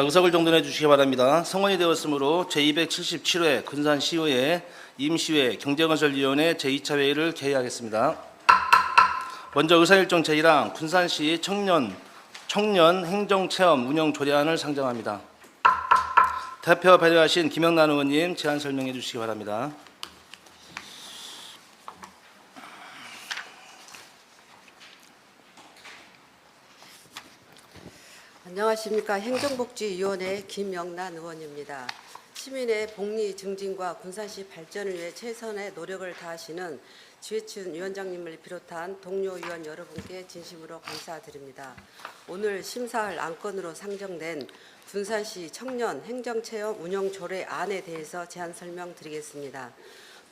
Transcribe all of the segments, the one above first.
의석을 정돈해 주시기 바랍니다. 성원이 되었으므로 제277회 군산시의회 임시회 경제건설위원회 제2차 회의를 개의하겠습니다. 먼저 의사일정 제1항 군산시 청년 행정체험 운영 조례안을 상정합니다. 대표 배려하신 김영란 의원님 제안 설명해 주시기 바랍니다. 안녕하십니까. 행정복지위원회 김영란 의원입니다. 시민의 복리 증진과 군산시 발전을 위해 최선의 노력을 다하시는 지회춘 위원장님을 비롯한 동료 위원 여러분께 진심으로 감사드립니다. 오늘 심사할 안건으로 상정된 군산시 청년 행정체험 운영 조례안에 대해서 제안 설명드리겠습니다.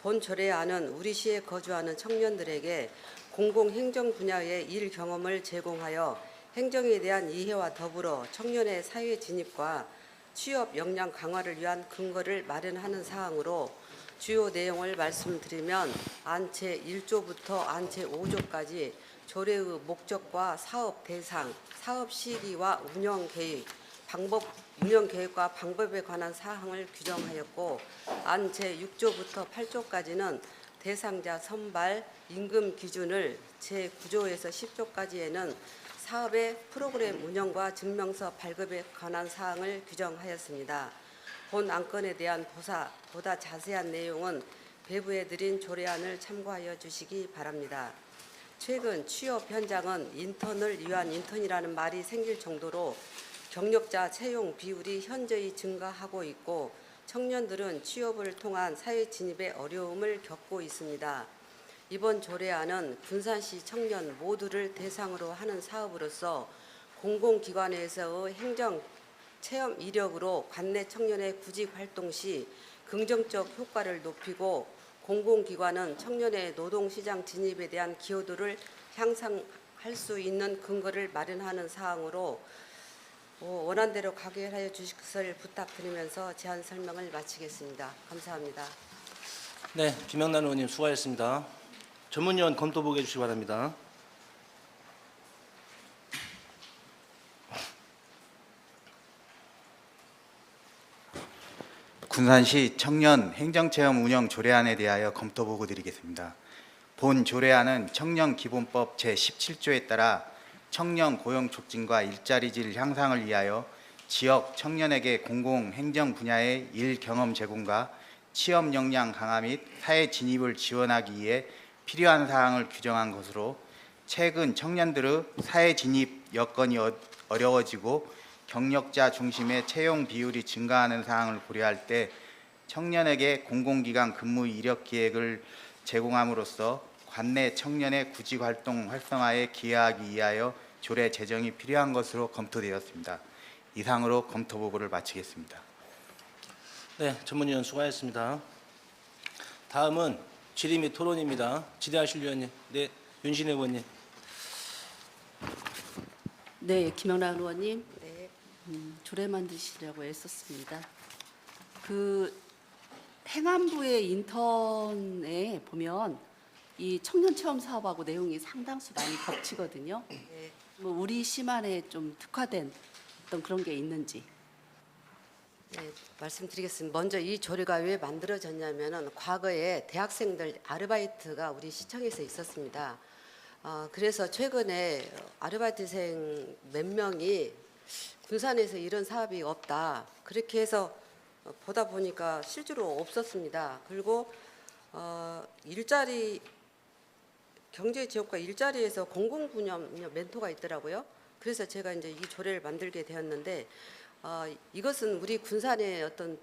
본 조례안은 우리 시에 거주하는 청년들에게 공공행정 분야의 일 경험을 제공하여 행정에 대한 이해와 더불어 청년의 사회 진입과 취업 역량 강화를 위한 근거를 마련하는 사항으로 주요 내용을 말씀드리면 안 제1조부터 안 제5조까지 조례의 목적과 사업 대상, 사업 시기와 운영 계획과 방법에 관한 사항을 규정하였고 안 제6조부터 8조까지는 대상자 선발, 임금 기준을 제9조에서 10조까지에는 사업의 프로그램 운영과 증명서 발급에 관한 사항을 규정하였습니다. 본 안건에 대한 보다 자세한 내용은 배부해 드린 조례안을 참고하여 주시기 바랍니다. 최근 취업 현장은 인턴을 위한 인턴이라는 말이 생길 정도로 경력자 채용 비율이 현저히 증가하고 있고 청년들은 취업을 통한 사회 진입에 어려움을 겪고 있습니다. 이번 조례안은 군산시 청년 모두를 대상으로 하는 사업으로서 공공기관에서의 행정 체험 이력으로 관내 청년의 구직 활동 시 긍정적 효과를 높이고 공공기관은 청년의 노동시장 진입에 대한 기여도를 향상할 수 있는 근거를 마련하는 사항으로 원안대로 가결하여 주실 것을 부탁드리면서 제안 설명을 마치겠습니다. 감사합니다. 네, 김영란 의원님 수고하셨습니다. 전문위원 검토 보게 해주시기 바랍니다. 군산시 청년 행정체험 운영 조례안에 대하여 검토 보고 드리겠습니다. 본 조례안은 청년기본법 제17조에 따라 청년 고용 촉진과 일자리 질 향상을 위하여 지역 청년에게 공공행정 분야의 일 경험 제공과 취업 역량 강화 및 사회 진입을 지원하기 위해 필요한 사항을 규정한 것으로 최근 청년들의 사회 진입 여건이 어려워지고 경력자 중심의 채용 비율이 증가하는 사항을 고려할 때 청년에게 공공기관 근무 이력 기획을 제공함으로써 관내 청년의 구직활동 활성화에 기여하기 위하여 조례 제정이 필요한 것으로 검토되었습니다. 이상으로 검토 보고를 마치겠습니다. 네, 전문위원 수고하셨습니다. 다음은 질의 및 토론입니다. 질의하실 위원님, 네, 윤신혜 의원님. 네, 김영란 의원님. 네. 조례 만드시려고 애썼습니다. 그 행안부의 인턴에 보면 이 청년 체험 사업하고 내용이 상당수 많이 겹치거든요. 네. 뭐 우리 시만에 좀 특화된 어떤 그런 게 있는지. 네, 말씀드리겠습니다. 먼저 이 조례가 왜 만들어졌냐면은 과거에 대학생들 아르바이트가 우리 시청에서 있었습니다. 그래서 최근에 아르바이트생 몇 명이 군산에서 이런 사업이 없다. 그렇게 해서 보다 보니까 실제로 없었습니다. 그리고 경제지원과 일자리에서 공공분야 멘토가 있더라고요. 그래서 제가 이제 이 조례를 만들게 되었는데 이것은 우리 군산의 어떤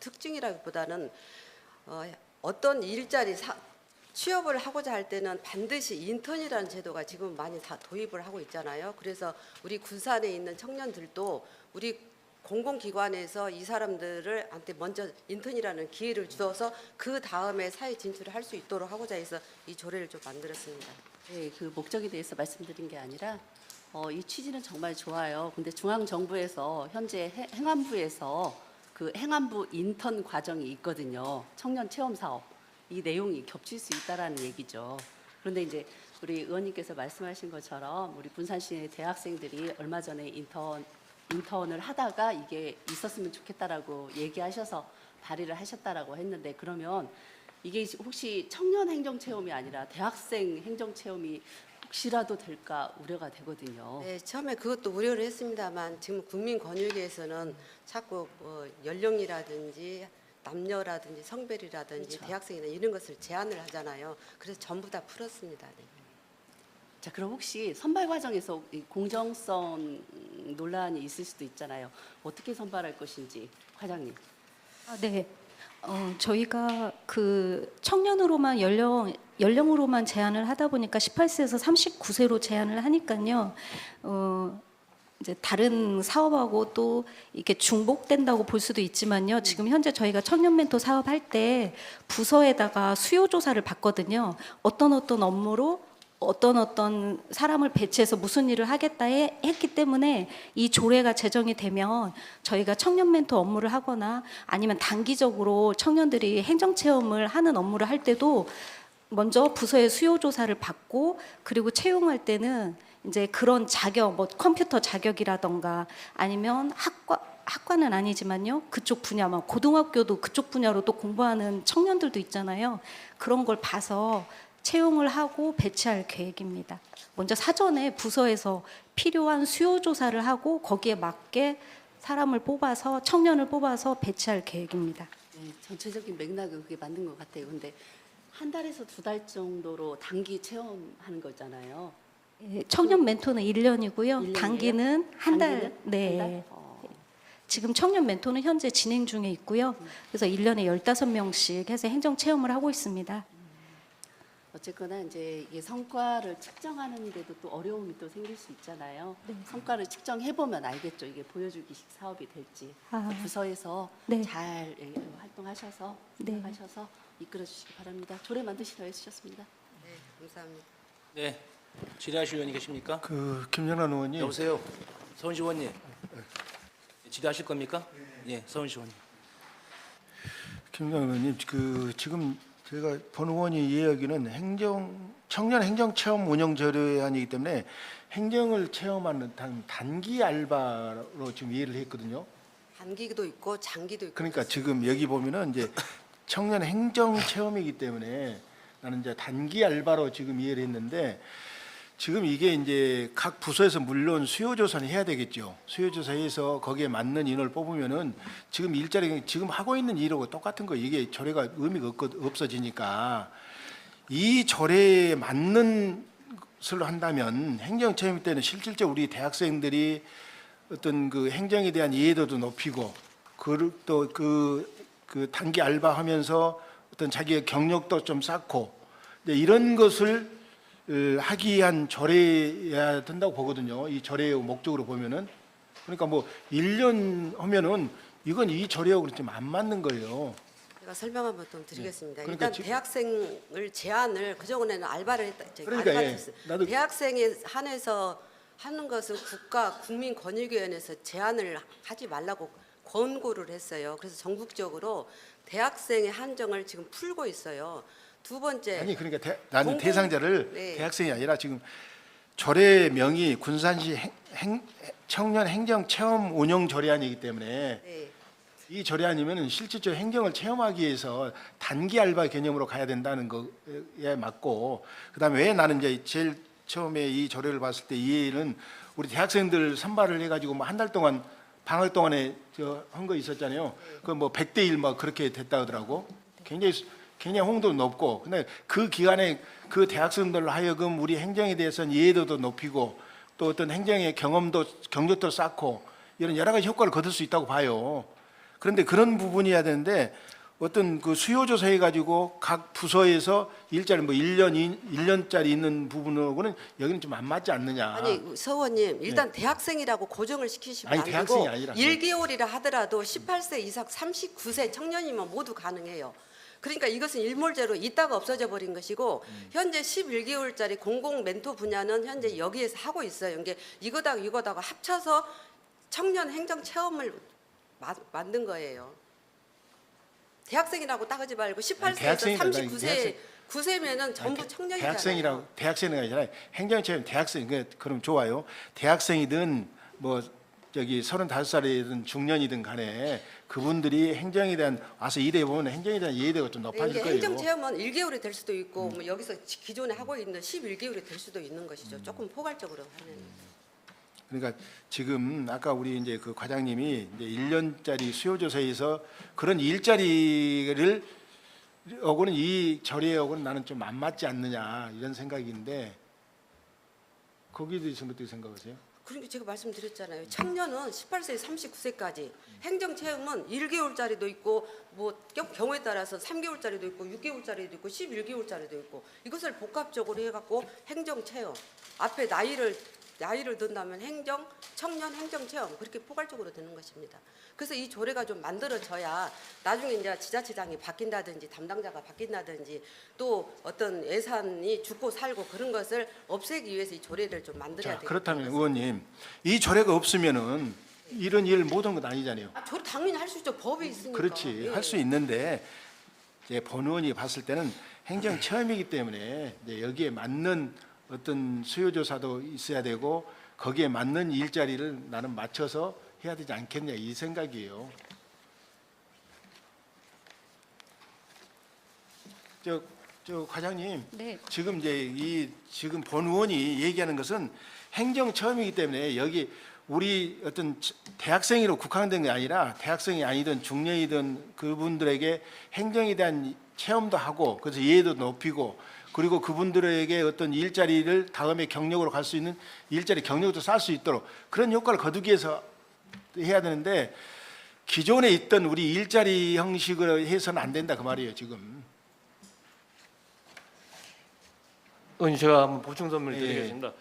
특징이라기보다는 어떤 일자리 취업을 하고자 할 때는 반드시 인턴이라는 제도가 지금 많이 다 도입을 하고 있잖아요. 그래서 우리 군산에 있는 청년들도 우리 공공기관에서 이 사람들한테 먼저 인턴이라는 기회를 주어서 그 다음에 사회 진출을 할 수 있도록 하고자 해서 이 조례를 좀 만들었습니다. 네, 그 목적에 대해서 말씀드린 게 아니라 이 취지는 정말 좋아요. 근데 중앙정부에서 현재 행안부에서 그 행안부 인턴 과정이 있거든요. 청년 체험 사업. 이 내용이 겹칠 수 있다라는 얘기죠. 그런데 이제 우리 의원님께서 말씀하신 것처럼 우리 군산시의 대학생들이 얼마 전에 인턴 인턴을 하다가 이게 있었으면 좋겠다라고 얘기하셔서 발의를 하셨다라고 했는데, 그러면 이게 혹시 청년 행정 체험이 아니라 대학생 행정 체험이 혹시라도 될까 우려가 되거든요. 네, 처음에 그것도 우려를 했습니다만 지금 국민권익위에서는 자꾸 뭐 연령이라든지 남녀라든지 성별이라든지 그렇죠. 대학생이나 이런 것을 제한을 하잖아요. 그래서 전부 다 풀었습니다. 네. 자, 그럼 혹시 선발 과정에서 이 공정성 논란이 있을 수도 있잖아요. 어떻게 선발할 것인지, 과장님. 네. 저희가 그 청년으로만 연령으로만 제한을 하다 보니까 18세에서 39세로 제한을 하니까요. 이제 다른 사업하고 또 이렇게 중복된다고 볼 수도 있지만요. 지금 현재 저희가 청년 멘토 사업할 때 부서에다가 수요 조사를 받거든요. 어떤 업무로 어떤 사람을 배치해서 무슨 일을 하겠다 했기 때문에 이 조례가 제정이 되면 저희가 청년 멘토 업무를 하거나 아니면 단기적으로 청년들이 행정 체험을 하는 업무를 할 때도 먼저 부서의 수요 조사를 받고, 그리고 채용할 때는 이제 그런 자격, 뭐 컴퓨터 자격이라던가 아니면 학과는 아니지만요, 그쪽 분야, 막 고등학교도 그쪽 분야로 또 공부하는 청년들도 있잖아요. 그런 걸 봐서 채용을 하고 배치할 계획입니다. 먼저 사전에 부서에서 필요한 수요 조사를 하고 거기에 맞게 사람을 뽑아서, 청년을 뽑아서 배치할 계획입니다. 네, 전체적인 맥락은 그게 맞는 것 같아요. 근데 한 달에서 2달 정도로 단기 체험하는 거잖아요. 예, 청년 멘토는 1년이고요. 1년이에요? 단기는 한 달. 단기는? 네. 한 달? 지금 청년 멘토는 현재 진행 중에 있고요. 그래서 1년에 15명씩 해서 행정 체험을 하고 있습니다. 어쨌거나 이제 이게 성과를 측정하는데도 또 어려움이 또 생길 수 있잖아요. 성과를 측정해 보면 알겠죠. 이게 보여주기식 사업이 될지. 아. 부서에서 네. 잘 활동하셔서 네. 생각하셔서 이끌어 주시기 바랍니다. 조례 만드시라고 해주셨습니다. 네, 감사합니다. 네, 질의하실 의원이 계십니까? 김영란 의원님, 여보세요, 서훈시 의원님. 질의하실 겁니까? 예, 서훈시 의원님. 김영란 의원님, 지금 제가 본 의원이 이야기는 청년 행정 체험 운영 조례안이기 때문에 행정을 체험하는 단기 알바로 지금 이해를 했거든요. 단기도 있고 장기도 있고. 그러니까 지금 여기 보면은 이제 청년 행정 체험이기 때문에 나는 이제 단기 알바로 지금 이해를 했는데, 지금 이게 이제 각 부서에서 물론 수요 조사는 해야 되겠죠. 수요 조사해서 거기에 맞는 인원을 뽑으면은 지금 일자리 지금 하고 있는 일하고 똑같은 거, 이게 조례가 의미가 없어지니까 이 조례에 맞는 것을 한다면 행정 체험 때는 실질적으로 우리 대학생들이 어떤 그 행정에 대한 이해도도 높이고, 또 그 단기 알바하면서 어떤 자기의 경력도 좀 쌓고, 이런 것을 하기 위한 조례여야 된다고 보거든요. 이 조례의 목적으로 보면은. 그러니까 뭐 1년 하면은 이건 이 조례하고 좀 안 맞는 거예요. 제가 설명 한번 좀 드리겠습니다. 그러니까 일단 대학생을 제한을, 그전에는 알바를 했다. 그러니까 알바 예, 테스트. 나도 대학생에 한해서 하는 것은 국민권익위원회에서 제한을 하지 말라고 권고를 했어요. 그래서 전국적으로 대학생의 한정을 지금 풀고 있어요. 두 번째, 아니 그러니까 나는 공공- 대상자를 네. 대학생이 아니라 지금 조례명이 군산시 청년 행정 체험 운영 조례안이기 때문에 네, 이 조례안이면은 실질적으로 행정을 체험하기 위해서 단기 알바 개념으로 가야 된다는 거에 맞고, 그다음에 왜 나는 이제 제일 처음에 이 조례를 봤을 때 이해는 우리 대학생들 선발을 해가지고 뭐 한 달 동안 방학 동안에 한 거 있었잖아요. 그 뭐 100대 1 막 그렇게 됐다 하더라고. 굉장히 홍도 높고, 근데 그 기간에 그 대학생들로 하여금 우리 행정에 대해서는 이해도도 높이고 또 어떤 행정의 경력도 쌓고 이런 여러 가지 효과를 거둘 수 있다고 봐요. 그런데 그런 부분이어야 되는데 어떤 그 수요 조사해 가지고 각 부서에서 일자리 뭐 1년짜리 있는 부분하고는 여기는 좀 안 맞지 않느냐. 아니 서원님, 일단 대학생이라고 고정을 시키시면 아니, 안 되고 대학생이 아니라. 1개월이라 하더라도 18세 이상 39세 청년이면 모두 가능해요. 그러니까 이것은 일몰제로 있다가 없어져 버린 것이고, 현재 11개월짜리 공공 멘토 분야는 현재 여기에서 하고 있어요. 이게 이거다가 합쳐서 청년 행정 체험을 만든 거예요. 대학생이라고 따지지 말고 18세에서 39세면은 전부 청년이잖아요. 대학생이 아니라 행정체험 대학생, 그럼 좋아요. 대학생이든 뭐 저기 35살이든 중년이든 간에 그분들이 행정에 대한 와서 일해 보면 행정에 대한 이해도가 좀 높아질 이게 거예요. 행정 체험은 1개월이 될 수도 있고 뭐 여기서 기존에 하고 있는 11개월이 될 수도 있는 것이죠. 조금 포괄적으로 하면. 그러니까 지금 아까 우리 이제 그 과장님이 이제 1년짜리 수요조사에서 그런 일자리를 하고는 이 절에하고는 나는 좀 안 맞지 않느냐 이런 생각인데 거기에 대해서는 어떻게 생각하세요? 그러니까 제가 말씀드렸잖아요. 청년은 18세에서 39세까지 행정 체험은 1개월짜리도 있고 뭐 경우에 따라서 3개월짜리도 있고 6개월짜리도 있고 11개월짜리도 있고 이것을 복합적으로 해갖고 행정 체험 앞에 나이를 든다면 청년 행정 체험 그렇게 포괄적으로 되는 것입니다. 그래서 이 조례가 좀 만들어져야 나중에 이제 지자체장이 바뀐다든지 담당자가 바뀐다든지 또 어떤 예산이 죽고 살고 그런 것을 없애기 위해서 이 조례를 좀 만들어야 자, 돼요. 그렇다면 의원님 이 조례가 없으면은 이런 일 못한 건 아니잖아요. 조례 당연히 할 수 있죠. 법이 있으니까. 그렇지 예. 할 수 있는데 이제 본 의원이 봤을 때는 행정 체험이기 때문에 이제 여기에 맞는 어떤 수요조사도 있어야 되고 거기에 맞는 일자리를 나는 맞춰서 해야 되지 않겠냐 이 생각이에요. 저 과장님 네. 지금 이제 지금 본 의원이 얘기하는 것은 행정 체험이기 때문에 여기 우리 어떤 대학생으로 국한된 게 아니라 대학생이 아니든 중년이든 그분들에게 행정에 대한 체험도 하고 그래서 이해도 높이고 그리고 그분들에게 어떤 일자리를 다음에 경력으로 갈 수 있는 일자리 경력도 쌓을 수 있도록 그런 효과를 거두기 위해서 해야 되는데 기존에 있던 우리 일자리 형식으로 해서는 안 된다 그 말이에요 지금. 의원님 제가 한번 보충 설명을 예. 드리겠습니다.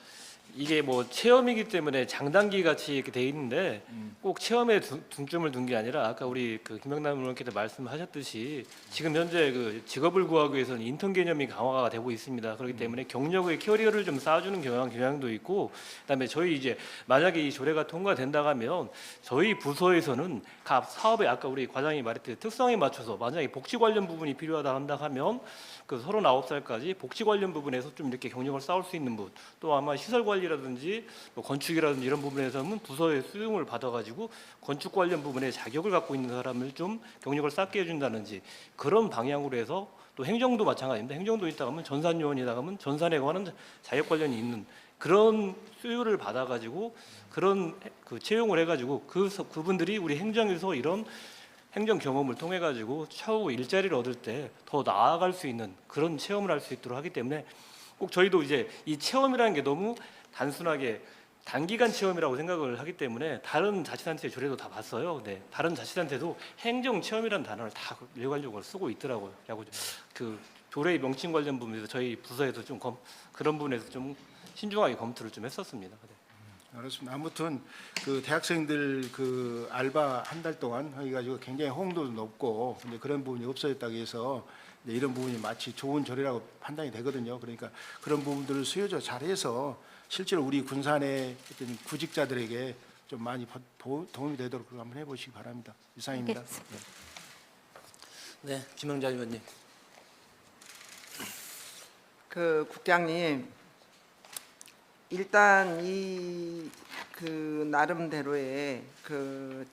이게 뭐 체험이기 때문에 장단기 같이 이렇게 돼 있는데 꼭 체험에 중점을 둔 게 아니라 아까 우리 그 김영남 의원께서 말씀하셨듯이 지금 현재 그 직업을 구하기 위해서는 인턴 개념이 강화가 되고 있습니다. 그렇기 때문에 경력의 캐리어를 좀 쌓아주는 경향도 있고 그다음에 저희 이제 만약에 이 조례가 통과된다 하면 저희 부서에서는 각 사업에 아까 우리 과장이 말했듯이 특성에 맞춰서 만약에 복지 관련 부분이 필요하다 한다 하면 그 39살까지 복지 관련 부분에서 좀 이렇게 경력을 쌓을 수 있는 분, 또 아마 시설 관리라든지 뭐 건축이라든지 이런 부분에서는 부서의 수용을 받아가지고 건축 관련 부분에 자격을 갖고 있는 사람을 좀 경력을 쌓게 해준다든지 그런 방향으로 해서 또 행정도 마찬가지입니다. 행정도 있다 하면 전산요원이다 하면 전산에 관한 자격 관련이 있는 그런 수요를 받아가지고 그런 그 채용을 해가지고 그분들이 우리 행정에서 이런 행정 경험을 통해 가지고 차후 일자리를 얻을 때 더 나아갈 수 있는 그런 체험을 할 수 있도록 하기 때문에 꼭 저희도 이제 이 체험이라는 게 너무 단순하게 단기간 체험이라고 생각을 하기 때문에 다른 자치단체 조례도 다 봤어요. 네, 다른 자치단체도 행정 체험이라는 단어를 다 일괄적으로 쓰고 있더라고요. 그리고 그 조례의 명칭 관련 부분에서 저희 부서에서 좀 그런 부분에서 좀 신중하게 검토를 좀 했었습니다. 네. 알았습니다. 아무튼 그 대학생들 그 알바 한 달 동안 해가지고 굉장히 호응도도 높고 이제 그런 부분이 없어졌다고 해서 이제 이런 부분이 마치 좋은 조례라고 판단이 되거든요. 그러니까 그런 부분들을 수요조 잘해서 실제로 우리 군산의 어떤 구직자들에게 좀 많이 도움이 되도록 한번 해보시기 바랍니다. 이상입니다. 네, 김영자 의원님. 그 국장님, 일단 이 그 나름대로의 그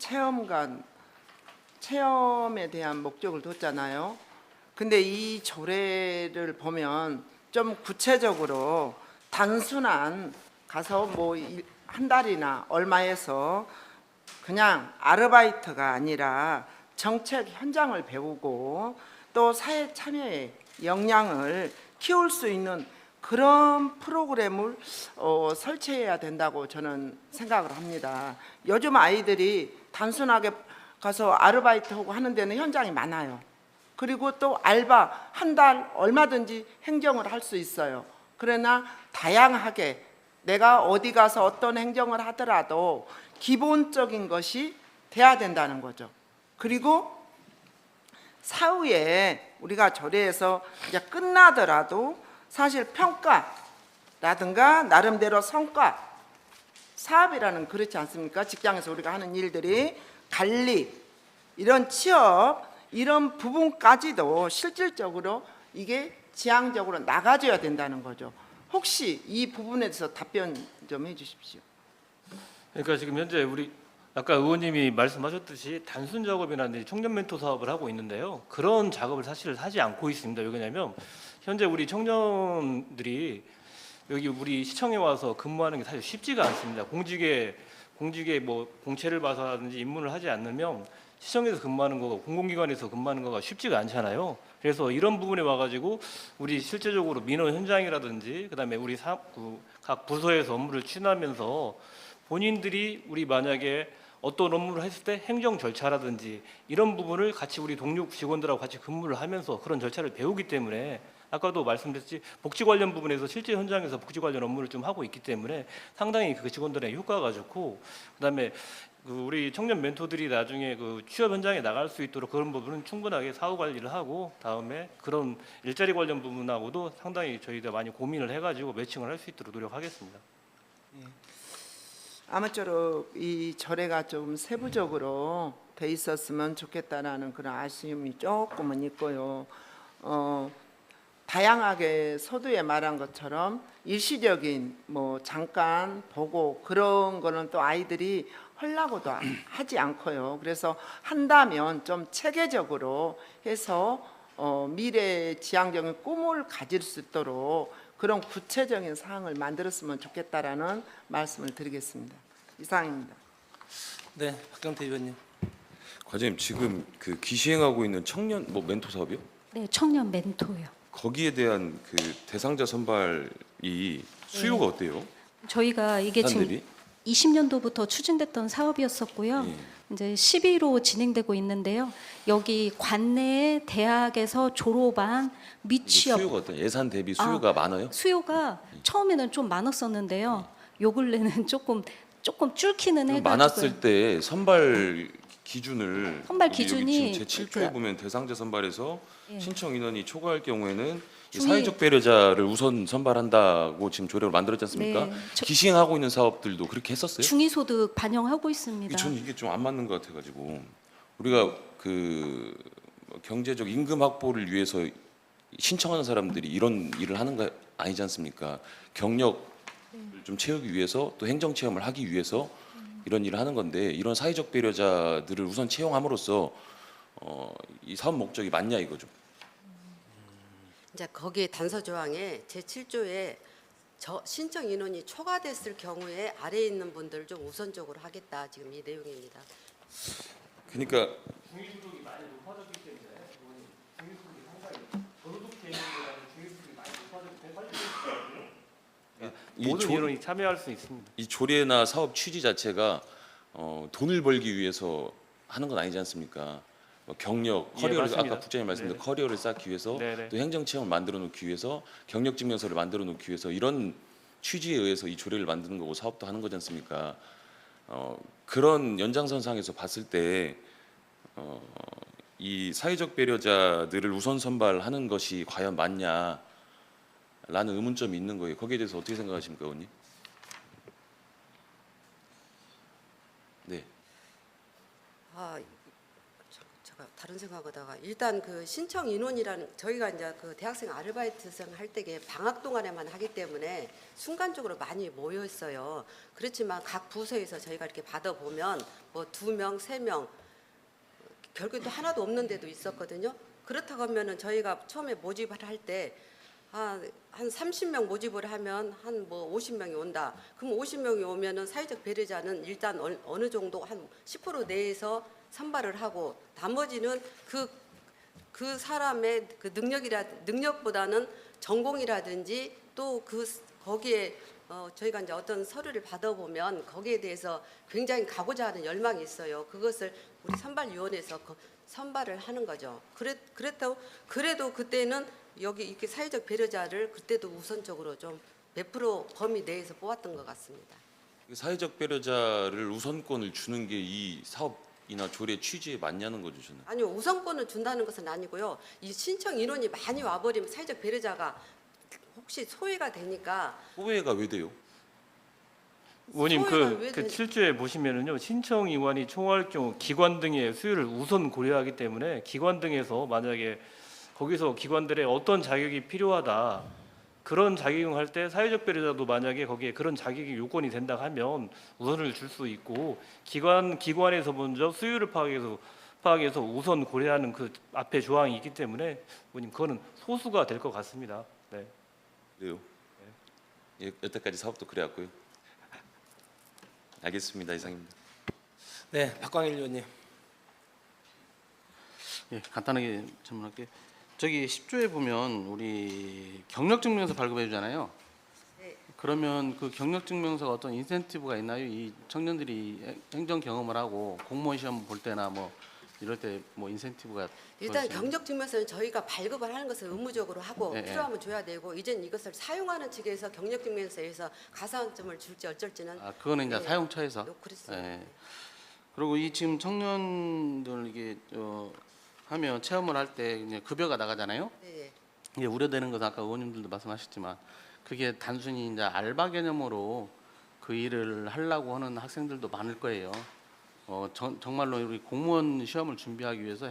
체험에 대한 목적을 뒀잖아요. 근데 이 조례를 보면 좀 구체적으로 단순한 가서 뭐 한 달이나 얼마에서 그냥 아르바이트가 아니라 정책 현장을 배우고 또 사회 참여의 역량을 키울 수 있는 그런 프로그램을 설치해야 된다고 저는 생각을 합니다. 요즘 아이들이 단순하게 가서 아르바이트하고 하는 데는 현장이 많아요. 그리고 또 알바 한 달 얼마든지 행정을 할 수 있어요. 그러나 다양하게 내가 어디 가서 어떤 행정을 하더라도 기본적인 것이 돼야 된다는 거죠. 그리고 사후에 우리가 조례에서 이제 끝나더라도 사실 평가라든가 나름대로 성과 사업이라는 그렇지 않습니까? 직장에서 우리가 하는 일들이 관리 이런 취업 이런 부분까지도 실질적으로 이게 지향적으로 나가줘야 된다는 거죠. 혹시 이 부분에 대해서 답변 좀 해주십시오. 그러니까 지금 현재 우리 아까 의원님이 말씀하셨듯이 단순 작업이라든지 청년 멘토 사업을 하고 있는데요. 그런 작업을 사실 하지 않고 있습니다. 왜냐하면 현재 우리 청년들이 여기 우리 시청에 와서 근무하는 게 사실 쉽지가 않습니다. 공직에 뭐 공채를 봐서라든지 입문을 하지 않으면 시청에서 근무하는 거가 공공기관에서 근무하는 거가 쉽지가 않잖아요. 그래서 이런 부분에 와가지고 우리 실제적으로 민원 현장이라든지 그다음에 우리 각 부서에서 업무를 추진하면서 본인들이 우리 만약에 어떤 업무를 했을 때 행정 절차라든지 이런 부분을 같이 우리 동료 직원들하고 같이 근무를 하면서 그런 절차를 배우기 때문에 아까도 말씀드렸지 복지 관련 부분에서 실제 현장에서 복지 관련 업무를 좀 하고 있기 때문에 상당히 그 직원들의 효과가 좋고 그다음에 그 우리 청년 멘토들이 나중에 그 취업 현장에 나갈 수 있도록 그런 부분은 충분하게 사후 관리를 하고 다음에 그런 일자리 관련 부분하고도 상당히 저희가 많이 고민을 해가지고 매칭을 할 수 있도록 노력하겠습니다. 아무쪼록 이 절에가 좀 세부적으로 돼 있었으면 좋겠다라는 그런 아쉬움이 조금은 있고요. 다양하게 서두에 말한 것처럼 일시적인 뭐 잠깐 보고 그런 거는 또 아이들이 하려고도 하지 않고요. 그래서 한다면 좀 체계적으로 해서 미래 지향적인 꿈을 가질 수 있도록 그런 구체적인 사항을 만들었으면 좋겠다라는 말씀을 드리겠습니다. 이상입니다. 네, 박경태 의원님. 과장님 지금 그 기시행하고 있는 청년 뭐 멘토 사업이요? 네, 청년 멘토요. 거기에 대한 그 대상자 선발이 수요가 어때요? 저희가 이게 지금 사람들이? 20년도부터 추진됐던 사업이었었고요. 예. 이제 12로 진행되고 있는데요. 여기 관내의 대학에서 졸업한 이게 미취업 수요가 어때요? 예산 대비 수요가 많아요? 수요가 처음에는 좀 많았었는데요. 요 근래는 조금 줄기는 그럼 해가지고 많았을 때 선발 기준을 선발 우리 기준이 여기 지금 제 7조에 그- 보면 대상자 선발에서 예. 신청 인원이 초과할 경우에는 이 중위- 사회적 배려자를 우선 선발한다고 지금 조례를 만들었지 않습니까? 네, 기시행하고 있는 사업들도 그렇게 했었어요? 중위소득 반영하고 있습니다. 저는 이게 좀 안 맞는 것 같아가지고 우리가 그 경제적 임금 확보를 위해서 신청하는 사람들이 이런 일을 하는 거 아니지 않습니까? 경력을 좀 채우기 위해서 또 행정 체험을 하기 위해서 이런 일을 하는 건데 이런 사회적 배려자들을 우선 채용함으로써 이 사업 목적이 맞냐 이거죠. 이제 거기에 단서 조항에 제 7조에 신청 인원이 초과됐을 경우에 아래에 있는 분들을 좀 우선적으로 하겠다 지금 이 내용입니다. 그러니까 중위소득이 많이 높아졌기 때문에 중위소득이 상당히 저소득 개인들보다는 중위소득이 많이 높아졌기 때문에 이 모든 조- 인원이 참여할 수 있습니다. 이 조례나 사업 취지 자체가 돈을 벌기 위해서 하는 건 아니지 않습니까? 뭐 경력, 예, 커리어를 맞습니다. 아까 국장님 말씀드린 네네. 커리어를 쌓기 위해서 네네. 또 행정 체험을 만들어 놓기 위해서 경력 증명서를 만들어 놓기 위해서 이런 취지에 의해서 이 조례를 만드는 거고 사업도 하는 거지 않습니까? 그런 연장선상에서 봤을 때 이 사회적 배려자들을 우선 선발하는 것이 과연 맞냐라는 의문점이 있는 거예요. 거기에 대해서 어떻게 생각하십니까, 의원님? 네. 제가 다른 생각하다가 일단 그 신청 인원이라는 저희가 이제 그 대학생 아르바이트생 할 때에 방학 동안에만 하기 때문에 순간적으로 많이 모여 있어요. 그렇지만 각 부서에서 저희가 이렇게 받아 보면 뭐 2명, 3명 결국에 또 하나도 없는 데도 있었거든요. 그렇다고 하면은 저희가 처음에 모집을 할 때 한 30명 모집을 하면 한 뭐 50명이 온다. 그럼 50명이 오면은 사회적 배려자는 일단 어느 정도 한 10% 내에서 선발을 하고 나머지는 그 사람의 그 능력보다는 전공이라든지 또 거기에 저희가 이제 어떤 서류를 받아보면 거기에 대해서 굉장히 가고자 하는 열망이 있어요. 그것을 우리 선발위원회에서 선발을 하는 거죠. 그래도 그때는 여기 이렇게 사회적 배려자를 그때도 우선적으로 좀 몇 프로 범위 내에서 뽑았던 것 같습니다. 사회적 배려자를 우선권을 주는 게 이 사업이나 조례 취지에 맞냐는 거죠, 저는. 아니요, 우선권을 준다는 것은 아니고요. 이 신청 인원이 많이 와버리면 사회적 배려자가 혹시 소외가 되니까 소외가 왜 돼요? 의원님 소외가 왜 그 되는- 7조에 보시면은요 신청 인원이 총할 경우 기관 등의 수요를 우선 고려하기 때문에 기관 등에서 만약에 거기서 기관들의 어떤 자격이 필요하다 그런 자격증 할 때 사회적 배려자도 만약에 거기에 그런 자격이 요건이 된다 하면 우선을 줄 수 있고 기관에서 먼저 수요를 파악해서 우선 고려하는 그 앞에 조항이 있기 때문에 의원님 그거는 소수가 될 것 같습니다. 네. 그래요. 예, 여태까지 사업도 그래왔고요. 알겠습니다. 이상입니다. 네, 박광일 의원님. 예, 간단하게 질문할게요. 저기 10조에 보면 우리 경력증명서 발급해 주잖아요. 네. 그러면 그 경력증명서가 어떤 인센티브가 있나요? 이 청년들이 행정 경험을 하고 공무원 시험 볼 때나 뭐 이럴 때 뭐 인센티브가 일단 있어요? 경력증명서는 저희가 발급을 하는 것을 의무적으로 하고 네, 필요하면 줘야 되고 이젠 이것을 사용하는 측에서 경력증명서에서 가산점을 줄지 어쩔지는 아, 그거는 이제 네. 사용처에서. 그렇습니다. 예. 그리고 이 지금 청년들 이게 하면 체험을 할 때 이제 급여가 나가잖아요. 네. 이게 우려되는 것은 아까 의원님들도 말씀하셨지만 그게 단순히 이제 알바 개념으로 그 일을 하려고 하는 학생들도 많을 거예요. 정말로 우리 공무원 시험을 준비하기 위해서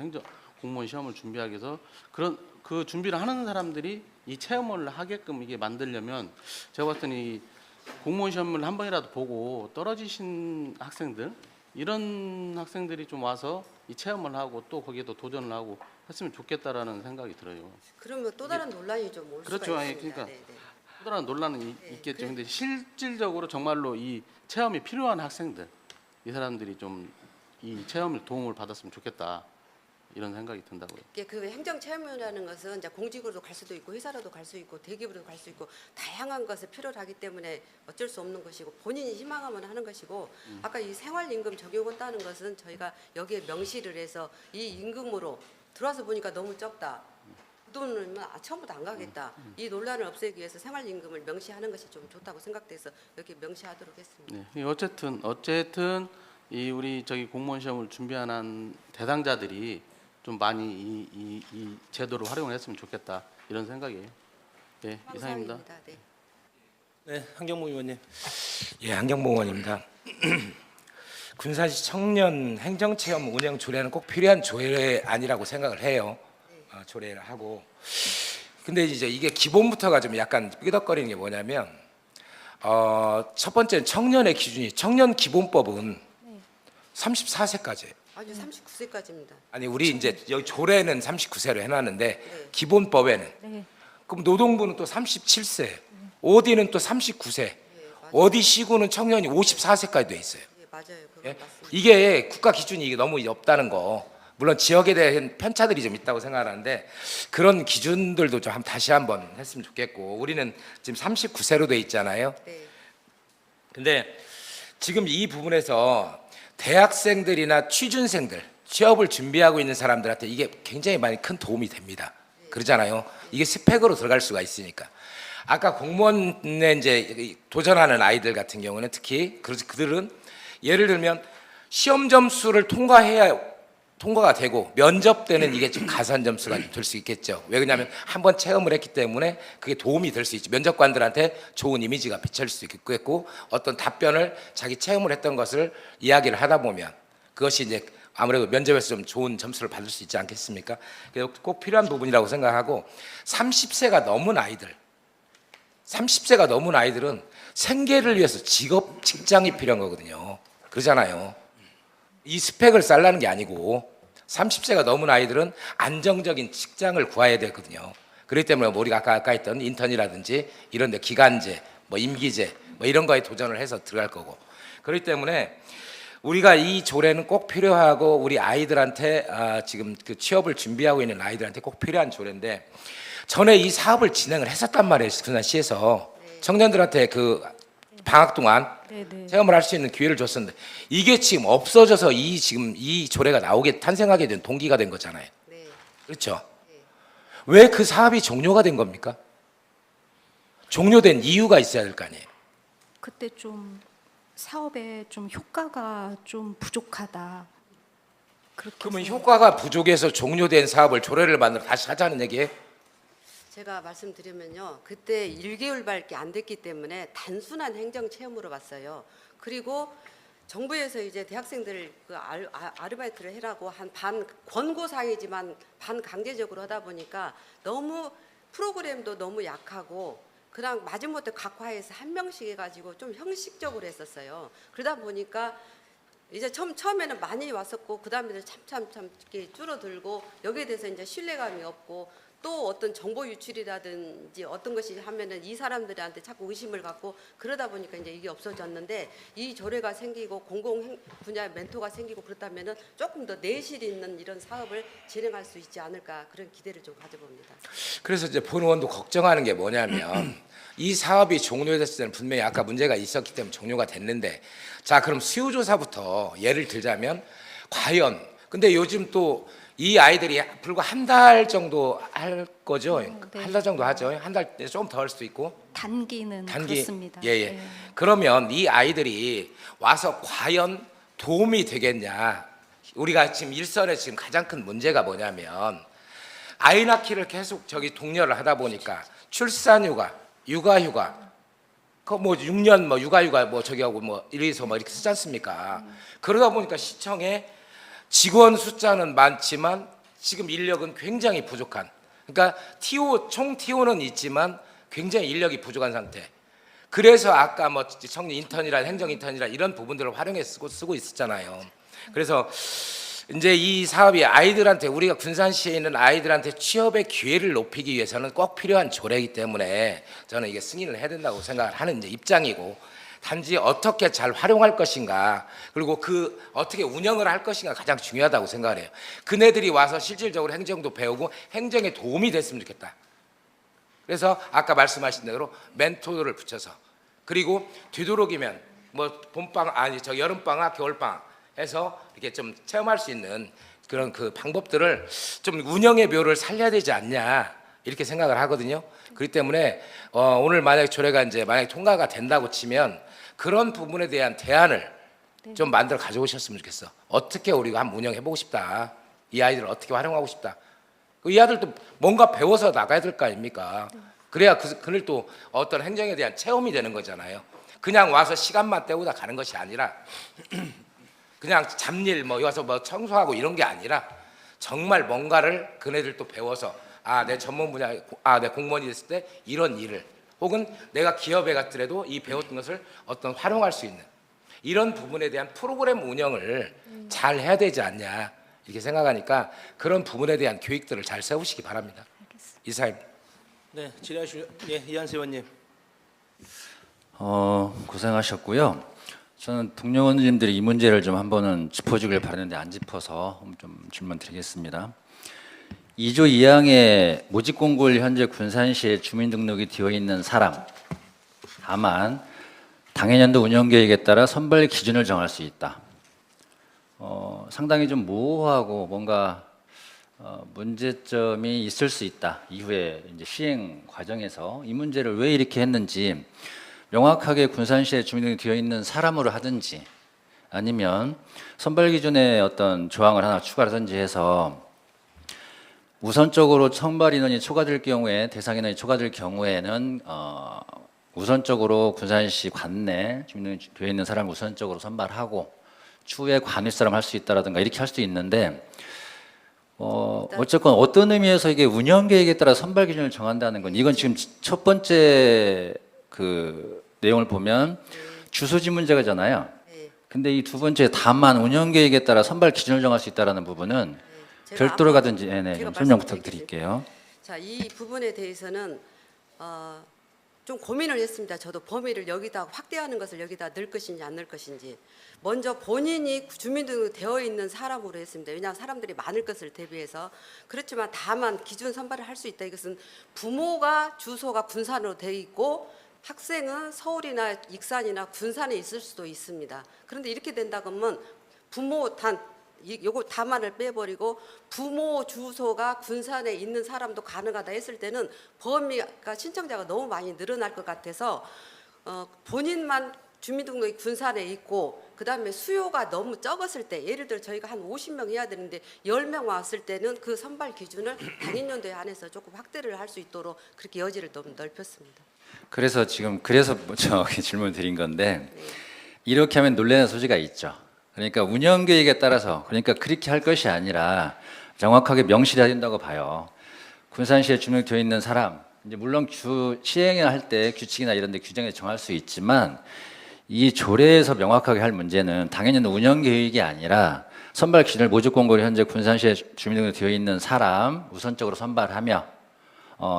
공무원 시험을 준비하기 위해서 그런 그 준비를 하는 사람들이 이 체험을 하게끔 이게 만들려면 제가 봤을 때는 이 공무원 시험을 한 번이라도 보고 떨어지신 학생들 이런 학생들이 좀 와서 이 체험을 하고 또 거기에도 도전을 하고 했으면 좋겠다라는 생각이 들어요. 그러면 또 다른 논란이 좀 올 그렇죠. 수가 아니, 있습니다. 그러니까 네, 네. 또 다른 논란은 네, 있겠죠. 근데 실질적으로 정말로 이 체험이 필요한 학생들 이 사람들이 좀 이 체험을 도움을 받았으면 좋겠다 이런 생각이 든다고요. 이게 그 행정 체험이라는 것은 이제 공직으로도 갈 수도 있고 회사로도 갈 수 있고 대기업으로도 갈 수 있고 다양한 것을 필요로 하기 때문에 어쩔 수 없는 것이고 본인이 희망하면 하는 것이고 아까 이 생활임금 적용한다는 것은 저희가 여기에 명시를 해서 이 임금으로 들어와서 보니까 너무 적다. 그 돈은 처음부터 안 가겠다. 이 논란을 없애기 위해서 생활임금을 명시하는 것이 좀 좋다고 생각돼서 여기 명시하도록 했습니다. 네. 어쨌든 이 우리 저기 공무원 시험을 준비하는 대상자들이 좀 많이 이 제도를 활용을 했으면 좋겠다 이런 생각이에요. 네, 이상입니다. 희망사항입니다. 네. 네, 한경무 의원님. 예, 한경봉원입니다. 군산시 청년 행정체험 운영 조례는 꼭 필요한 조례안이라고 생각을 해요. 조례를 하고. 근데 이제 이게 기본부터가 좀 약간 삐덕거리는 게 뭐냐면 첫 번째는 청년의 기준이 청년 기본법은 34세까지예요. 아주 39세까지입니다. 아니 우리 이제 여기 조례는 39세로 해놨는데 네. 기본법에는 네. 그럼 노동부는 또 37세, 어디는 또 39세, 네, 맞아요. 어디 시구는 청년이 54세까지 돼 있어요. 네, 맞아요. 그건 예? 맞습니다. 이게 국가 기준이 이게 너무 없다는 거. 물론 지역에 대한 편차들이 좀 있다고 생각하는데 그런 기준들도 좀 다시 한번 했으면 좋겠고 우리는 지금 39세로 돼 있잖아요. 네. 근데 지금 이 부분에서 대학생들이나 취준생들, 취업을 준비하고 있는 사람들한테 이게 굉장히 많이 큰 도움이 됩니다. 그러잖아요. 이게 스펙으로 들어갈 수가 있으니까. 아까 공무원에 이제 도전하는 아이들 같은 경우는 특히 그들은 예를 들면 시험 점수를 통과가 되고 면접 때는 이게 좀 가산 점수가 될 수 있겠죠. 왜 그러냐면 한번 체험을 했기 때문에 그게 도움이 될 수 있죠. 면접관들한테 좋은 이미지가 비칠 수 있겠고 어떤 답변을 자기 체험을 했던 것을 이야기를 하다 보면 그것이 이제 아무래도 면접에서 좀 좋은 점수를 받을 수 있지 않겠습니까? 그래서 꼭 필요한 부분이라고 생각하고 30세가 넘은 아이들은 생계를 위해서 직장이 필요한 거거든요. 그러잖아요. 이 스펙을 쌓으라는 게 아니고 30세가 넘은 아이들은 안정적인 직장을 구해야 되거든요. 그렇기 때문에 우리가 아까 했던 인턴이라든지 이런 데 기간제, 뭐 임기제 뭐 이런 거에 도전을 해서 들어갈 거고 그렇기 때문에 우리가 이 조례는 꼭 필요하고 우리 아이들한테 지금 그 취업을 준비하고 있는 아이들한테 꼭 필요한 조례인데 전에 이 사업을 진행을 했었단 말이에요. 군산시에서 청년들한테 그 방학 동안 네네. 체험을 할 수 있는 기회를 줬었는데 이게 지금 없어져서 지금 이 조례가 탄생하게 된 동기가 된 거잖아요. 네. 그렇죠? 왜 그 사업이 종료가 된 겁니까? 종료된 이유가 있어야 될 거 아니에요. 그때 좀 사업에 좀 효과가 좀 부족하다. 그렇게 그러면 생각- 효과가 부족해서 종료된 사업을 조례를 만들어 다시 하자는 얘기예요? 제가 말씀드리면요. 그때 1개월밖에 안 됐기 때문에 단순한 행정 체험으로 봤어요. 그리고 정부에서 이제 대학생들 그 아르바이트를 해라고 한 반 권고사항이지만 반 강제적으로 하다 보니까 너무 프로그램도 너무 약하고 그냥 마지못해 각화해서 한 명씩 해가지고 좀 형식적으로 했었어요. 그러다 보니까 이제 처음에는 많이 왔었고 그 다음에 참참참 이렇게 줄어들고 여기에 대해서 이제 신뢰감이 없고 또 어떤 정보 유출이라든지 어떤 것이 하면은 이 사람들한테 자꾸 의심을 갖고 그러다 보니까 이제 이게 없어졌는데 이 조례가 생기고 공공 분야 멘토가 생기고 그렇다면은 조금 더 내실 있는 이런 사업을 진행할 수 있지 않을까 그런 기대를 좀 가져봅니다. 그래서 이제 본 의원도 걱정하는 게 뭐냐면 이 사업이 종료됐을 때는 분명히 아까 문제가 있었기 때문에 종료가 됐는데 자 그럼 수요조사부터 예를 들자면 과연 근데 요즘 또 이 아이들이 불과 한 달 정도 할 거죠. 네. 한 달 정도 하죠. 한 달 좀 더 할 수도 있고. 단기는 그렇습니다. 예. 네. 그러면 이 아이들이 와서 과연 도움이 되겠냐? 우리가 지금 일선에 지금 가장 큰 문제가 뭐냐면 아이 낳기를 계속 독려를 하다 보니까 출산휴가, 육아휴가, 그 뭐 6년 뭐 육아휴가 뭐 하고 뭐 이래서 뭐 이렇게 쓰지 않습니까? 그러다 보니까 시청에 직원 숫자는 많지만 지금 인력은 굉장히 부족한. 그러니까 총 TO는 있지만 굉장히 인력이 부족한 상태. 그래서 아까 뭐 청년 인턴이라 행정 인턴이라 이런 부분들을 활용해 쓰고 있었잖아요. 그래서 이제 이 사업이 아이들한테 우리가 군산시에 있는 아이들한테 취업의 기회를 높이기 위해서는 꼭 필요한 조례이기 때문에 저는 이게 승인을 해야 된다고 생각을 하는 이제 입장이고 단지 어떻게 잘 활용할 것인가 그리고 그 어떻게 운영을 할 것인가 가장 중요하다고 생각을 해요. 그네들이 와서 실질적으로 행정도 배우고 행정에 도움이 됐으면 좋겠다. 그래서 아까 말씀하신 대로 멘토를 붙여서 그리고 되도록이면 뭐 여름방학, 겨울방학 해서 이렇게 좀 체험할 수 있는 그런 그 방법들을 좀 운영의 묘를 살려야 되지 않냐 이렇게 생각을 하거든요. 그렇기 때문에 오늘 만약에 조례가 이제 만약에 통과가 된다고 치면 그런 부분에 대한 대안을 좀 만들어 가져오셨으면 좋겠어. 어떻게 우리가 한번 운영해보고 싶다. 이 아이들을 어떻게 활용하고 싶다. 이 아들도 뭔가 배워서 나가야 될 거 아닙니까? 그래야 그늘 또 어떤 행정에 대한 체험이 되는 거잖아요. 그냥 와서 시간만 때우다 가는 것이 아니라 그냥 잡일 뭐 와서 뭐 청소하고 이런 게 아니라 정말 뭔가를 그네들도 배워서 내 전문 분야 내 공무원이 됐을 때 이런 일을 혹은 내가 기업에 갔더라도 이 배웠던 것을 어떤 활용할 수 있는 이런 부분에 대한 프로그램 운영을 잘 해야 되지 않냐 이렇게 생각하니까 그런 부분에 대한 교육들을 잘 세우시기 바랍니다. 이사님. 네, 질의하시죠. 예, 이한수 의원님. 고생하셨고요. 저는 동료 의원님들이 이 문제를 좀 한번은 짚어주길 바라는데 안 짚어서 좀 질문 드리겠습니다. 2조 2항에 모집 공고를 현재 군산시에 주민등록이 되어 있는 사람 다만 당해년도 운영계획에 따라 선발 기준을 정할 수 있다. 상당히 좀 모호하고 뭔가 문제점이 있을 수 있다. 이후에 이제 시행 과정에서 이 문제를 왜 이렇게 했는지 명확하게 군산시에 주민등록이 되어 있는 사람으로 하든지 아니면 선발 기준에 어떤 조항을 하나 추가하든지 해서 우선적으로 선발 인원이 초과될 경우에 대상 인원이 초과될 경우에는 우선적으로 군산시 관내 주민등록이 되어 있는 사람을 우선적으로 선발하고 추후에 관외 사람 할 수 있다라든가 이렇게 할 수도 있는데 어쨌건 어떤 의미에서 이게 운영 계획에 따라 선발 기준을 정한다는 건 이건 지금 첫 번째 그 내용을 보면 주소지 문제가잖아요. 근데 이 두 번째 다만 운영 계획에 따라 선발 기준을 정할 수 있다라는 부분은 별도로 가든지 좀 설명 부탁드릴게요. 자, 이 부분에 대해서는 좀 고민을 했습니다. 저도 범위를 여기다 확대하는 것을 여기다 넣을 것인지 안 넣을 것인지. 먼저 본인이 주민등록 되어 있는 사람으로 했습니다. 왜냐하면 사람들이 많을 것을 대비해서. 그렇지만 다만 기준 선발을 할 수 있다. 이것은 부모가 주소가 군산으로 되어 있고 학생은 서울이나 익산이나 군산에 있을 수도 있습니다. 그런데 이렇게 된다 그러면 부모 요거 다만을 빼버리고 부모 주소가 군산에 있는 사람도 가능하다 했을 때는 범위가 신청자가 너무 많이 늘어날 것 같아서 본인만 주민등록이 군산에 있고 그다음에 수요가 너무 적었을 때 예를 들어 저희가 한 50명 해야 되는데 10명 왔을 때는 그 선발 기준을 당인연도에 한해서 조금 확대를 할 수 있도록 그렇게 여지를 너무 넓혔습니다. 그래서 저기 질문 드린 건데 이렇게 하면 논란의 소지가 있죠. 그러니까 운영 계획에 따라서 그러니까 그렇게 할 것이 아니라 정확하게 명시해야 된다고 봐요. 군산시에 주민되어 있는 사람 이제 물론 시행을 할 때 규칙이나 이런 데 규정에 정할 수 있지만 이 조례에서 명확하게 할 문제는 당연히 운영 계획이 아니라 선발 기준을 모집 공고를 현재 군산시에 주민등록에 되어 있는 사람 우선적으로 선발하며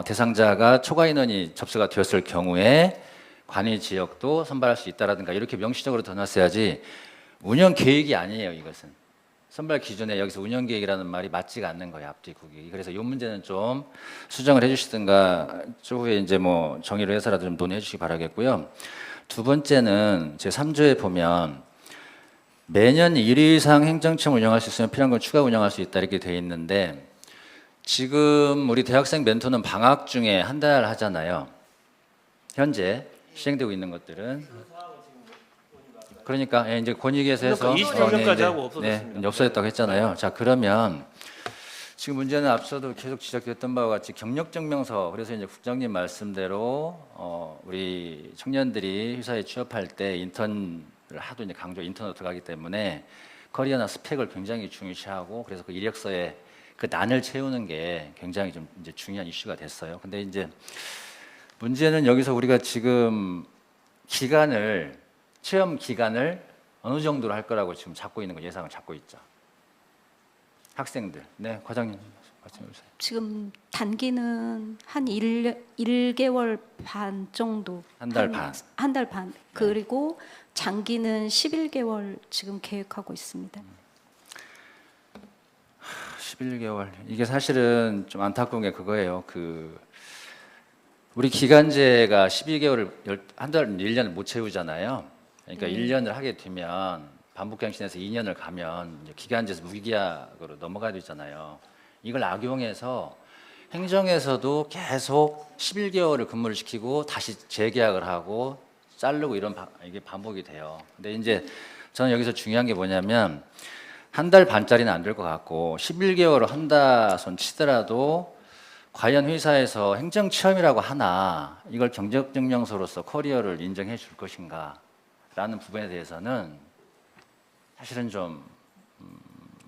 대상자가 초과 인원이 접수가 되었을 경우에 관할 지역도 선발할 수 있다라든가 이렇게 명시적으로 덧놨어야지 운영 계획이 아니에요. 이것은 선발 기준에 여기서 운영 계획이라는 말이 맞지가 않는 거예요. 앞뒤국이. 그래서 이 문제는 좀 수정을 해주시든가 추후에 이제 뭐 정의를 해서라도 좀 논의해 주시기 바라겠고요. 두 번째는 제 3조에 보면 매년 1회 이상 행정체험 운영할 수 있으면 필요한 건 추가 운영할 수 있다 이렇게 돼 있는데 지금 우리 대학생 멘토는 방학 중에 한 달 하잖아요. 현재 시행되고 있는 것들은 그러니까 이제 권익위에서 해서 20년까지 하고 없어졌습니다. 네, 없어졌다고 했잖아요. 자 그러면 지금 문제는 앞서도 계속 지적됐던 바와 같이 경력증명서 그래서 이제 국장님 말씀대로 우리 청년들이 회사에 취업할 때 인턴을 하도 이제 강조 인턴으로 들어가기 때문에 커리어나 스펙을 굉장히 중요시하고 그래서 그 이력서에 그 난을 채우는 게 굉장히 좀 이제 중요한 이슈가 됐어요. 근데 이제 문제는 여기서 우리가 지금 체험 기간을 어느 정도로 할 거라고 지금 잡고 있는 거 예상을 잡고 있죠. 학생들. 네, 과장님 말씀해 주세요. 지금 단기는 한 1개월 반 정도. 한 달 반. 한 달 반. 그리고 장기는 11개월 지금 계획하고 있습니다. 11개월. 이게 사실은 좀 안타까운 게 그거예요. 우리 기간제가 12개월을 한 달 1년을 못 채우잖아요. 그러니까 1년을 하게 되면 반복갱신해서 2년을 가면 이제 기간제에서 무기계약으로 넘어가야 되잖아요. 이걸 악용해서 행정에서도 계속 11개월을 근무를 시키고 다시 재계약을 하고 자르고 이게 반복이 돼요. 근데 이제 저는 여기서 중요한 게 뭐냐면 한 달 반짜리는 안 될 것 같고 11개월을 한다 손 치더라도 과연 회사에서 행정체험이라고 하나 이걸 경력증명서로서 커리어를 인정해 줄 것인가 라는 부분에 대해서는 사실은 좀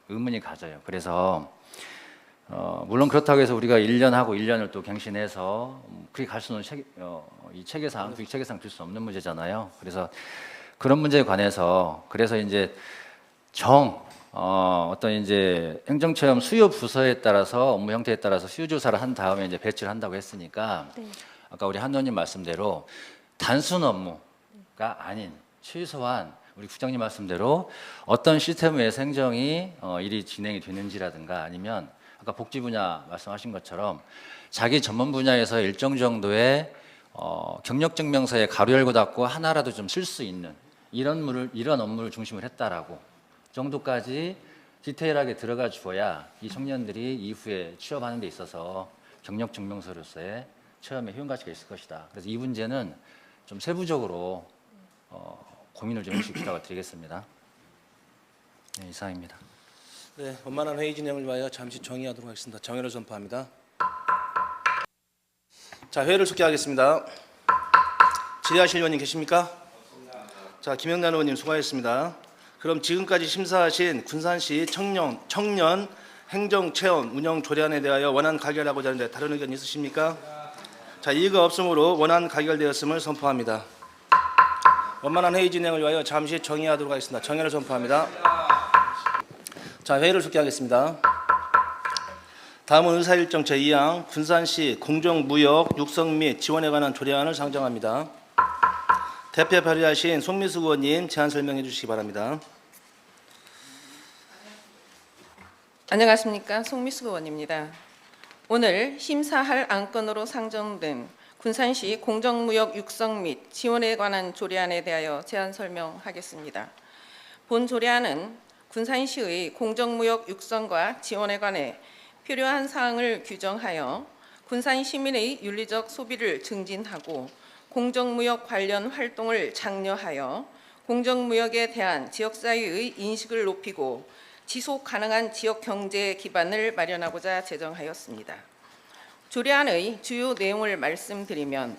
의문이 가져요. 그래서 물론 그렇다고 해서 우리가 1년 하고 1년을 또 갱신해서 그게 갈 수는 이 체계상 될 수 없는 문제잖아요. 그래서 그런 문제에 관해서 그래서 이제 어떤 이제 행정체험 수요 부서에 따라서 업무 형태에 따라서 수요 조사를 한 다음에 이제 배치를 한다고 했으니까 네. 아까 우리 한 의원님 말씀대로 단순 업무가 아닌 최소한 우리 국장님 말씀대로 어떤 시스템에서 행정이 일이 진행이 되는지라든가 아니면 아까 복지 분야 말씀하신 것처럼 자기 전문 분야에서 일정 정도의 경력증명서에 가로 열고 닫고 하나라도 좀 쓸 수 있는 이런 업무를 중심으로 했다라고 정도까지 디테일하게 들어가 주어야 이 청년들이 이후에 취업하는 데 있어서 경력증명서로서의 체험에 효용가치가 있을 것이다. 그래서 이 문제는 좀 세부적으로 고민을 좀 해주시기 부탁을 드리겠습니다. 네, 이상입니다. 네, 원만한 회의 진행을 위하여 잠시 정의하도록 하겠습니다. 정의를 선포합니다. 자, 회의를 속개하겠습니다. 질의하실 의원님 계십니까? 자, 김영란 의원님 수고하셨습니다. 그럼 지금까지 심사하신 군산시 청년 행정체험 운영 조례안에 대하여 원안 가결하고자 하는데 다른 의견 있으십니까? 자, 이의가 없으므로 원안 가결되었음을 선포합니다. 원만한 회의 진행을 위하여 잠시 정의하도록 하겠습니다. 정의를 선포합니다. 자, 회의를 속개하겠습니다. 다음은 의사일정 제2항 군산시 공정무역 육성 및 지원에 관한 조례안을 상정합니다. 대표 발의하신 송미숙 의원님 제안 설명해 주시기 바랍니다. 안녕하십니까, 송미숙 의원입니다. 오늘 심사할 안건으로 상정된 군산시 공정무역 육성 및 지원에 관한 조례안에 대하여 제안 설명하겠습니다. 본 조례안은 군산시의 공정무역 육성과 지원에 관해 필요한 사항을 규정하여 군산 시민의 윤리적 소비를 증진하고 공정무역 관련 활동을 장려하여 공정무역에 대한 지역사회의 인식을 높이고 지속 가능한 지역 경제 기반을 마련하고자 제정하였습니다. 조례안의 주요 내용을 말씀드리면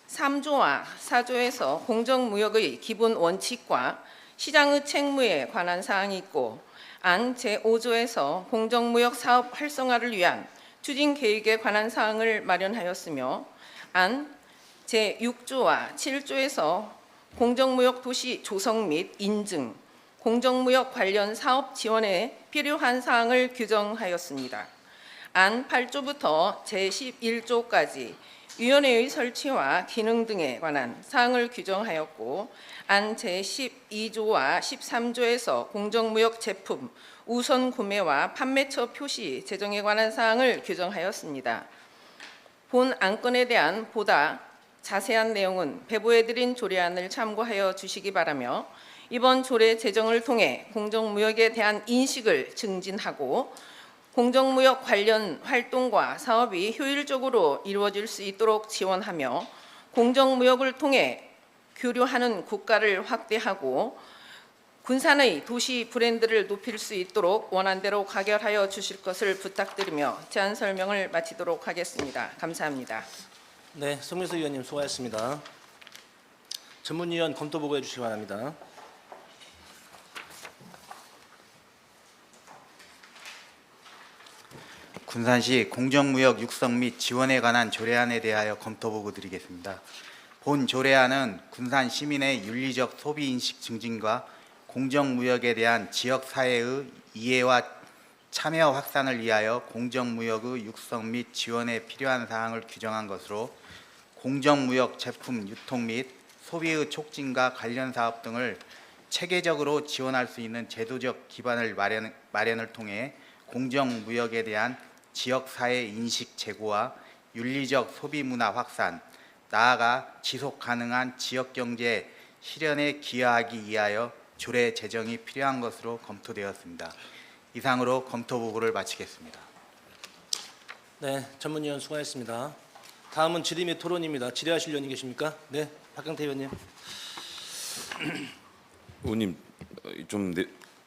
제3조와 4조에서 공정무역의 기본 원칙과 시장의 책무에 관한 사항이 있고 안 제5조에서 공정무역 사업 활성화를 위한 추진 계획에 관한 사항을 마련하였으며 안 제6조와 7조에서 공정무역 도시 조성 및 인증, 공정무역 관련 사업 지원에 필요한 사항을 규정하였습니다. 안 8조부터 제11조까지 위원회의 설치와 기능 등에 관한 사항을 규정하였고 안 제12조와 13조에서 공정무역 제품 우선 구매와 판매처 표시 제정에 관한 사항을 규정하였습니다. 본 안건에 대한 보다 자세한 내용은 배부해드린 조례안을 참고하여 주시기 바라며 이번 조례 제정을 통해 공정무역에 대한 인식을 증진하고 공정무역 관련 활동과 사업이 효율적으로 이루어질 수 있도록 지원하며 공정무역을 통해 교류하는 국가를 확대하고 군산의 도시 브랜드를 높일 수 있도록 원안대로 가결하여 주실 것을 부탁드리며 제안 설명을 마치도록 하겠습니다. 감사합니다. 네, 송민수 의원님 수고하셨습니다. 전문위원 검토 보고해 주시기 바랍니다. 군산시 공정무역 육성 및 지원에 관한 조례안에 대하여 검토 보고 드리겠습니다. 본 조례안은 군산 시민의 윤리적 소비 인식 증진과 공정무역에 대한 지역사회의 이해와 참여 확산을 위하여 공정무역의 육성 및 지원에 필요한 사항을 규정한 것으로 공정무역 제품 유통 및 소비의 촉진과 관련 사업 등을 체계적으로 지원할 수 있는 제도적 기반을 마련을 통해 공정무역에 대한 지역사회 인식 제고와 윤리적 소비문화 확산, 나아가 지속가능한 지역경제 실현에 기여하기 위하여 조례 제정이 필요한 것으로 검토되었습니다. 이상으로 검토 보고를 마치겠습니다. 네, 전문위원 수고하셨습니다. 다음은 질의 및 토론입니다. 질의하실 의원님 계십니까? 네, 박강태 의원님. 의원님 좀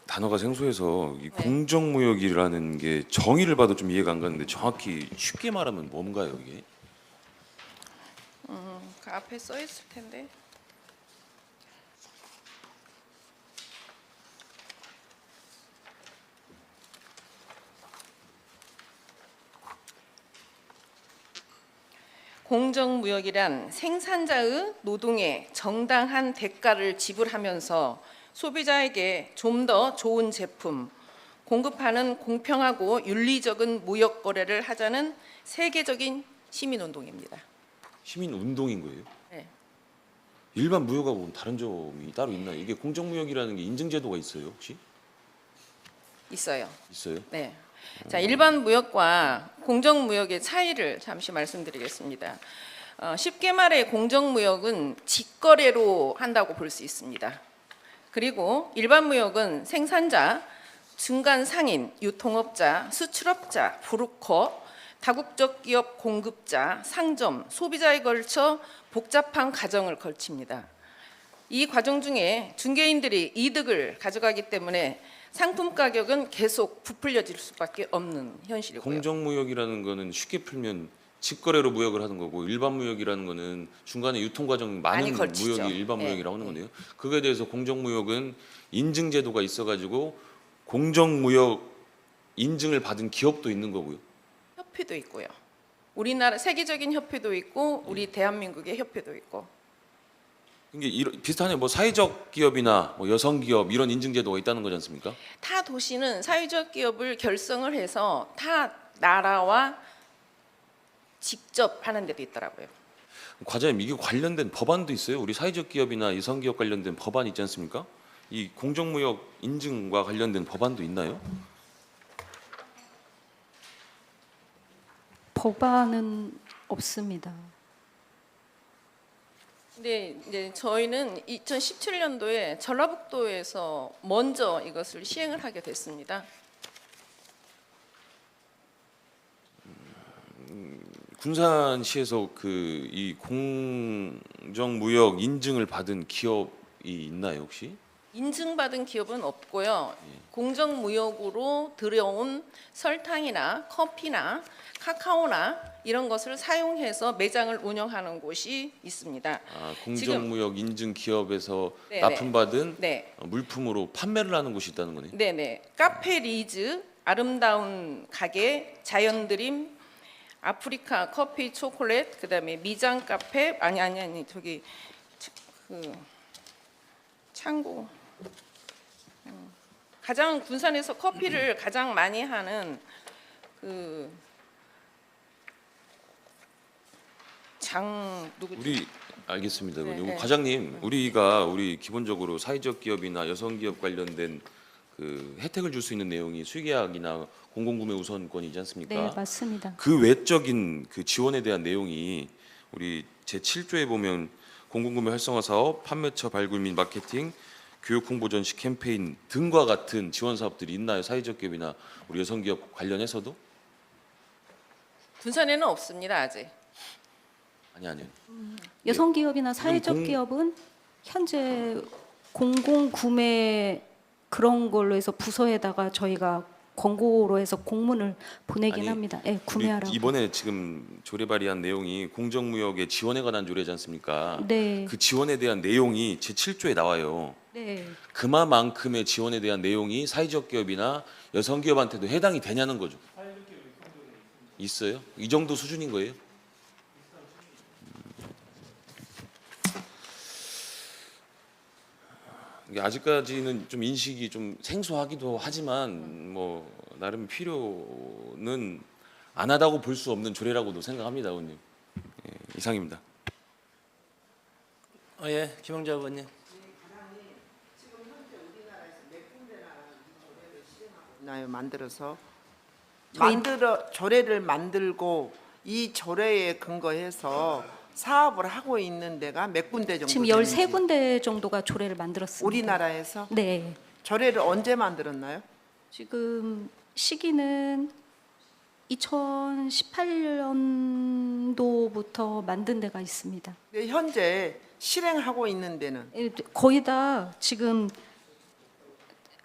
단어가 생소해서 이 공정무역이라는 게 정의를 봐도 좀 이해가 안 가는데 정확히 쉽게 말하면 뭔가요 이게? 그 앞에 써 있을 텐데. 공정무역이란 생산자의 노동에 정당한 대가를 지불하면서 소비자에게 좀 더 좋은 제품, 공급하는 공평하고 윤리적인 무역 거래를 하자는 세계적인 시민운동입니다. 시민운동인 거예요? 네. 일반 무역하고는 다른 점이 따로 있나요? 이게 공정무역이라는 게 인증제도가 있어요 혹시? 있어요. 있어요? 네. 자, 일반 무역과 공정무역의 차이를 잠시 말씀드리겠습니다. 쉽게 말해 공정무역은 직거래로 한다고 볼 수 있습니다. 그리고 일반 무역은 생산자, 중간 상인, 유통업자, 수출업자, 브로커, 다국적 기업 공급자, 상점, 소비자에 걸쳐 복잡한 과정을 거칩니다. 이 과정 중에 중개인들이 이득을 가져가기 때문에 상품 가격은 계속 부풀려질 수밖에 없는 현실이고요. 공정무역이라는 거는 쉽게 풀면 직거래로 무역을 하는 거고 일반 무역이라는 거는 중간에 유통 과정 많은 걸치죠. 무역이 일반 무역이라고 하는 거네요. 그거에 대해서 공정무역은 인증제도가 있어가지고 공정무역 인증을 받은 기업도 있는 거고요. 협회도 있고요. 우리나라 세계적인 협회도 있고 우리 대한민국의 협회도 있고. 이게 비슷하네요. 뭐 사회적 기업이나 뭐 여성 기업 이런 인증제도가 있다는 거지 않습니까? 타 도시는 사회적 기업을 결성을 해서 타 나라와 직접 하는 데도 있더라고요. 과장님 이게 관련된 법안도 있어요? 우리 사회적 기업이나 여성 기업 관련된 법안 있지 않습니까? 이 공정무역 인증과 관련된 법안도 있나요? 법안은 없습니다. 근데 이제 저희는 2017년도에 전라북도에서 먼저 이것을 시행을 하게 됐습니다. 군산시에서 그 이 공정무역 인증을 받은 기업이 있나요 혹시? 인증받은 기업은 없고요. 공정무역으로 들여온 설탕이나 커피나 카카오나 이런 것을 사용해서 매장을 운영하는 곳이 있습니다. 아, 공정무역 인증 기업에서 네네. 납품받은 네. 물품으로 판매를 하는 곳이 있다는 거네요. 네네. 카페 리즈, 아름다운 가게, 자연드림, 아프리카 커피 초콜릿, 그다음에 미장 카페, 아니 저기 그 창고. 가장 군산에서 커피를 가장 많이 하는 그 장 누구지? 우리 알겠습니다. 네, 그리고 네. 과장님, 우리 기본적으로 사회적 기업이나 여성 기업 관련된 그 혜택을 줄 수 있는 내용이 수의계약이나 공공구매 우선권이지 않습니까? 네, 맞습니다. 그 외적인 그 지원에 대한 내용이 우리 제 7조에 보면 공공구매 활성화 사업, 판매처 발굴 및 마케팅, 교육 홍보 전시 캠페인 등과 같은 지원 사업들이 있나요? 사회적 기업이나 우리 여성 기업 관련해서도? 군산에는 없습니다 아직. 아니요. 여성 기업이나 사회적 공- 기업은 현재 공공 구매 그런 걸로 해서 부서에다가 저희가 권고로 해서 공문을 보내긴 아니, 합니다. 예, 우리 구매하라고. 이번에 지금 조례 발의한 내용이 공정무역의 지원에 관한 조례지 않습니까? 네. 그 지원에 대한 내용이 제 7조에 나와요. 네. 그만큼의 지원에 대한 내용이 사회적 기업이나 여성 기업한테도 해당이 되냐는 거죠. 있어요? 이 정도 수준인 거예요? 이게 아직까지는 좀 인식이 좀 생소하기도 하지만 뭐 나름 필요는 안 하다고 볼 수 없는 조례라고도 생각합니다, 의원님. 예, 이상입니다. 예, 김영자 의원님. 나요 만들어서 저희- 조례를 만들고 이 조례에 근거해서 사업을 하고 있는 데가 몇 군데 정도 지금 되는지. 13군데 정도가 조례를 만들었습니다. 우리나라에서 네. 조례를 언제 만들었나요? 지금 시기는 2018년도부터 만든 데가 있습니다. 근데 현재 실행하고 있는 데는 거의 다 지금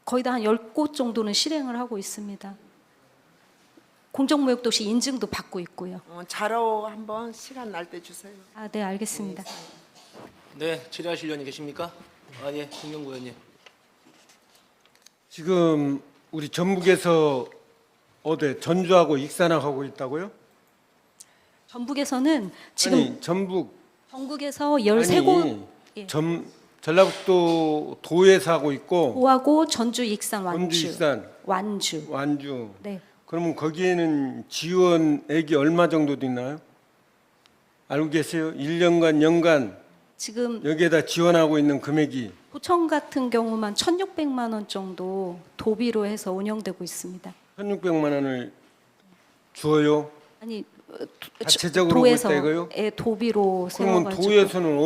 거의 다 한 10곳 정도는 실행을 하고 있습니다. 공정무역도시 인증도 받고 있고요. 자료 한번 시간 날 때 주세요. 아, 네, 알겠습니다. 네, 질의하실 의원님 계십니까? 아, 예, 김명구 의원님. 지금 우리 전북에서 어디 전주하고 익산하고 있다고요? 전북에서는 지금 아니 전북 전국에서 13곳 아니 예. 전라북도 도에서 하고 있고 고하고 전주, 익산, 완주. 전주, 익산, 완주. 완주. 네. 그러면 거기에는 지원액이 얼마 정도 되나요? 알고 계세요? 1년간 연간 지금 여기에다 지원하고 있는 금액이 도청 같은 경우만 1,600만 원 정도 도비로 해서 운영되고 있습니다. 1,600만 원을 주어요. 아니 자체적으로 도에서 그랬다 이거요? 예, 도비로 그러면 세워가지고 도에서는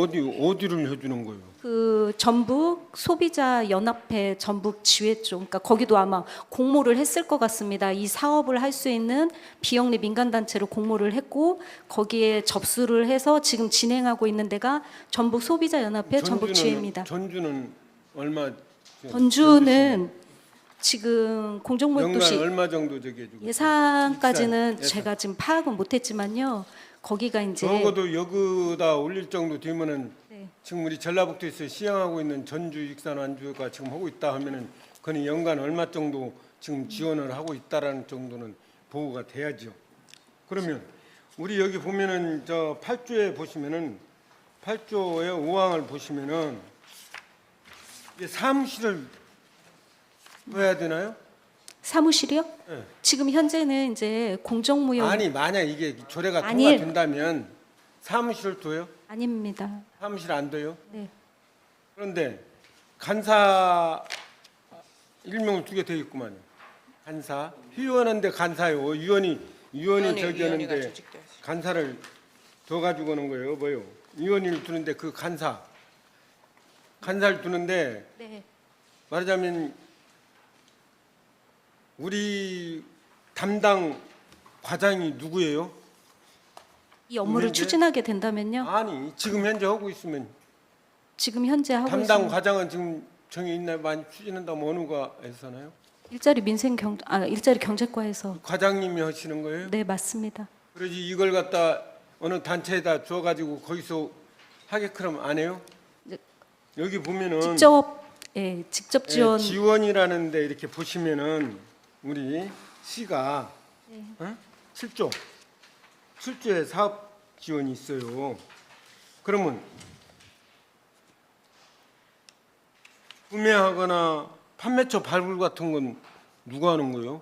어디를 해주는 거예요? 그 전북 소비자 연합회 전북 지회 쪽, 그러니까 거기도 아마 공모를 했을 것 같습니다. 이 사업을 할 수 있는 비영리 민간 단체로 공모를 했고 거기에 접수를 해서 지금 진행하고 있는 데가 전북 소비자 연합회 전북 지회입니다. 전주는 얼마? 전주는 지금 연간 공정무역도시 얼마 정도 저기 해주고? 예산까지는 예산. 제가 지금 파악은 못했지만요. 거기가 이제 적어도 여기다 올릴 정도 되면은 네. 지금 우리 전라북도에서 시행하고 있는 전주, 익산, 완주가 지금 하고 있다 하면은 그는 연간 얼마 정도 지금 지원을 하고 있다라는 정도는 보고가 돼야죠. 그러면 우리 여기 보면은 저 8조에 보시면은 8조의 5항을 보시면은 이게 사무실을 해야 되나요? 사무실이요? 네. 지금 현재는 이제 공정무역 아니 만약 이게 조례가 아니. 통과된다면 사무실을 둬요? 아닙니다. 사무실 안 둬요? 네. 그런데 간사 일명을 두게 되어 있구만요. 간사 회원한데 간사요. 위원이 저기 위원회가 하는데 조직돼야지. 간사를 둬 가지고 오는 거예요. 뭐요? 위원을 두는데 그 간사를 두는데 네. 말하자면 우리 담당 과장이 누구예요? 이 업무를 현재? 추진하게 된다면요. 아니 지금 현재 하고 있으면 지금 현재 하고 담당 있는 과장은 지금 정해 있나요? 많이 추진한다면 어느 과에서나요? 일자리 경제과에서 과장님이 하시는 거예요? 네, 맞습니다. 그러지 이걸 갖다 어느 단체에다 줘가지고 거기서 하게끔 안 해요? 이제 여기 보면은 직접 지원 지원이라는데 이렇게 보시면은 우리 시가 네. 7조 실제 사업 지원이 있어요. 그러면 구매하거나 판매처 발굴 같은 건 누가 하는 거예요?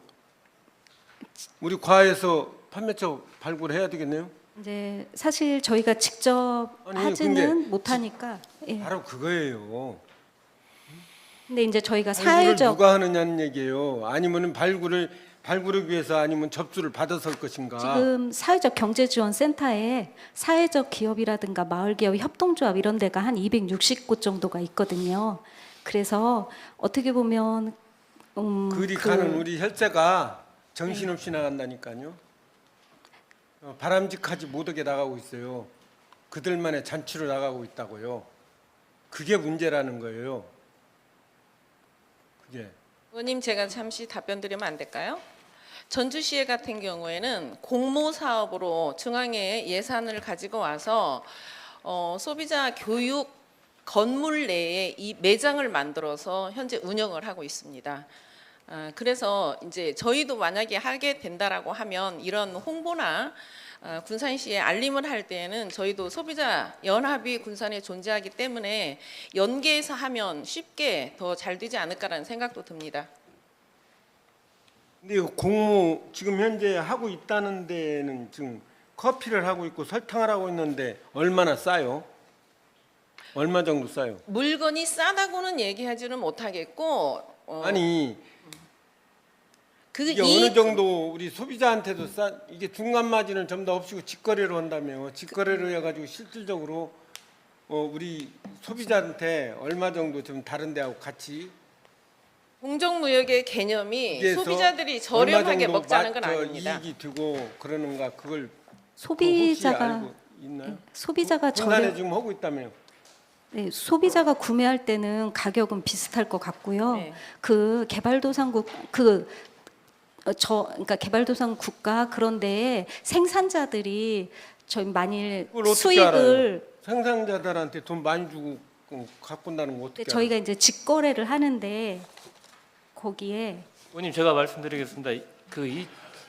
우리 과에서 판매처 발굴해야 되겠네요. 이제 사실 저희가 직접 아니, 하지는 근데 못하니까. 예. 바로 그거예요. 근데 이제 저희가 발굴을 사회적 누가 하느냐는 얘기예요. 아니면 발굴을 위해서 아니면 접수를 받아서 할 것인가. 지금 사회적 경제지원센터에 사회적 기업이라든가 마을기업 협동조합 이런 데가 한 260곳 정도가 있거든요. 그래서 어떻게 보면 그리 가는 우리 혈세가 정신없이 나간다니까요. 바람직하지 못하게 나가고 있어요. 그들만의 잔치로 나가고 있다고요. 그게 문제라는 거예요. 그게. 의원님 제가 잠시 답변 드리면 안 될까요? 전주시에 같은 경우에는 공모 사업으로 중앙에 예산을 가지고 와서 소비자 교육 건물 내에 이 매장을 만들어서 현재 운영을 하고 있습니다. 그래서 이제 저희도 만약에 하게 된다라고 하면 이런 홍보나 군산시에 알림을 할 때에는 저희도 소비자 연합이 군산에 존재하기 때문에 연계해서 하면 쉽게 더 잘 되지 않을까라는 생각도 듭니다. 근데 이거 공모 지금 현재 하고 있다는 데는 지금 커피를 하고 있고 설탕을 하고 있는데 얼마나 싸요? 얼마 정도 싸요? 물건이 싸다고는 얘기하지는 못하겠고 아니 그 이게 어느 정도 우리 소비자한테도 이게 중간 마진을 전부 다 없이고 직거래로 한다며. 직거래로 해가지고 실질적으로 우리 소비자한테 얼마 정도 좀 다른 데하고 같이 공정무역의 개념이 비해서 소비자들이 얼마 저렴하게 정도 먹자는 건 아닙니다. 이익이 되고 그러는가 그걸 혹시 소비자가 알고 있나요? 소비자가 군산에 지금 하고 있다며요. 네, 소비자가 구매할 때는 가격은 비슷할 것 같고요. 네. 그 개발도상국 그러니까 개발도상 국가 그런 데에 생산자들이 저희 만일 그걸 어떻게 수익을 알아요? 생산자들한테 돈 많이 주고 갖고 온다는 거 어떻게 근데 저희가 이제 직거래를 하는데 거기에 의원님 제가 말씀드리겠습니다.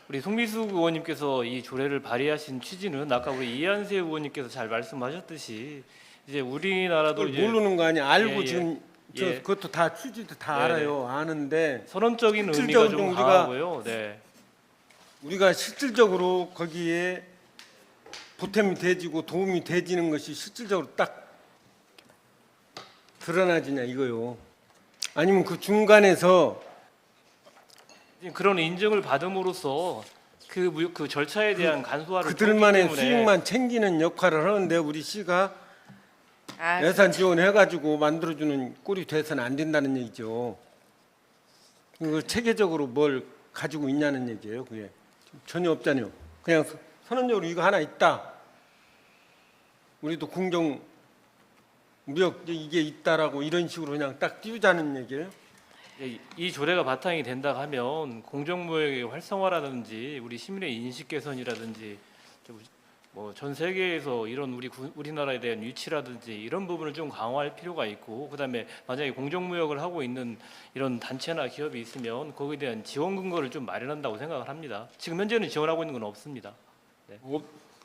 우리 송미수 의원님께서 이 조례를 발의하신 취지는 아까 우리 이한세 의원님께서 잘 말씀하셨듯이 이제 우리나라도 그걸 이제 모르는 거 아니야. 알고 예. 지금 예. 그것도 다 취지도 다 네네. 알아요. 아는데 선언적인 의미가 실질적으로 좀 우리가 강하고요. 네. 우리가 실질적으로 거기에 보탬이 돼지고 도움이 돼지는 것이 실질적으로 딱 드러나지냐 이거요. 아니면 그 중간에서 그런 인증을 받음으로써 그 절차에 대한 간소화를 그들만의 줬기 때문에 수익만 챙기는 역할을 하는데 우리 시가 아, 예산 지원해가지고 만들어주는 꼴이 돼서는 안 된다는 얘기죠. 이걸 체계적으로 뭘 가지고 있냐는 얘기예요. 그게 전혀 없잖아요. 그냥 선언적으로 이거 하나 있다. 우리도 공정 무역 이게 있다라고 이런 식으로 그냥 딱 띄우자는 얘기예요. 이 조례가 바탕이 된다 하면 공정무역의 활성화라든지 우리 시민의 인식 개선이라든지 뭐 전 세계에서 이런 우리나라에 대한 유치라든지 이런 부분을 좀 강화할 필요가 있고 그다음에 만약에 공정무역을 하고 있는 이런 단체나 기업이 있으면 거기에 대한 지원 근거를 좀 마련한다고 생각을 합니다. 지금 현재는 지원하고 있는 건 없습니다. 네.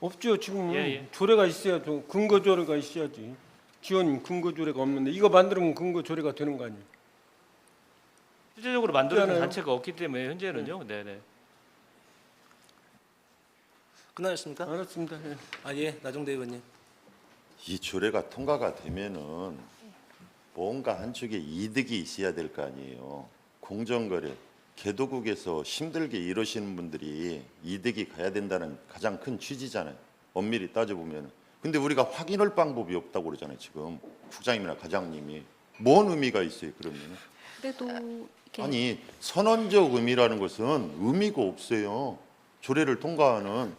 없죠. 지금 예. 조례가 있어야죠. 근거 조례가 있어야지. 지원 근거 조례가 없는데 이거 만들면 근거 조례가 되는 거 아니에요? 실질적으로 만들어진 있잖아요. 단체가 없기 때문에 현재는요. 네네. 끝나셨습니까? 알았습니다. 예. 예, 나종대 의원님. 이 조례가 통과가 되면은 뭔가 한쪽에 이득이 있어야 될 거 아니에요. 공정거래, 개도국에서 힘들게 이러시는 분들이 이득이 가야 된다는 가장 큰 취지잖아요. 엄밀히 따져보면. 근데 우리가 확인할 방법이 없다고 그러잖아요. 지금 국장님이나 과장님이. 뭔 의미가 있어요, 그러면? 그래도 이렇게 아니, 선언적 의미라는 것은 의미가 없어요. 조례를 통과하는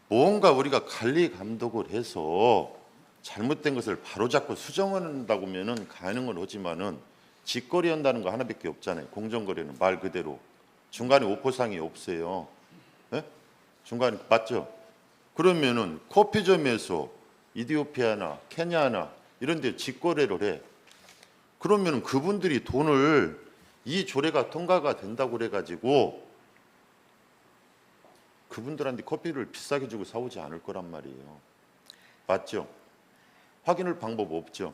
뭔가 우리가 관리 감독을 해서 잘못된 것을 바로잡고 수정한다고 하면은 가능은 하지만은 직거래 한다는 거 하나밖에 없잖아요. 공정거래는 말 그대로 중간에 오포상이 없어요. 예? 중간에 맞죠? 그러면은 커피점에서 이디오피아나 케냐나 이런 데 직거래를 해. 그러면은 그분들이 돈을 이 조례가 통과가 된다고 그래 가지고 그분들한테 커피를 비싸게 주고 사오지 않을 거란 말이에요. 맞죠? 확인할 방법 없죠.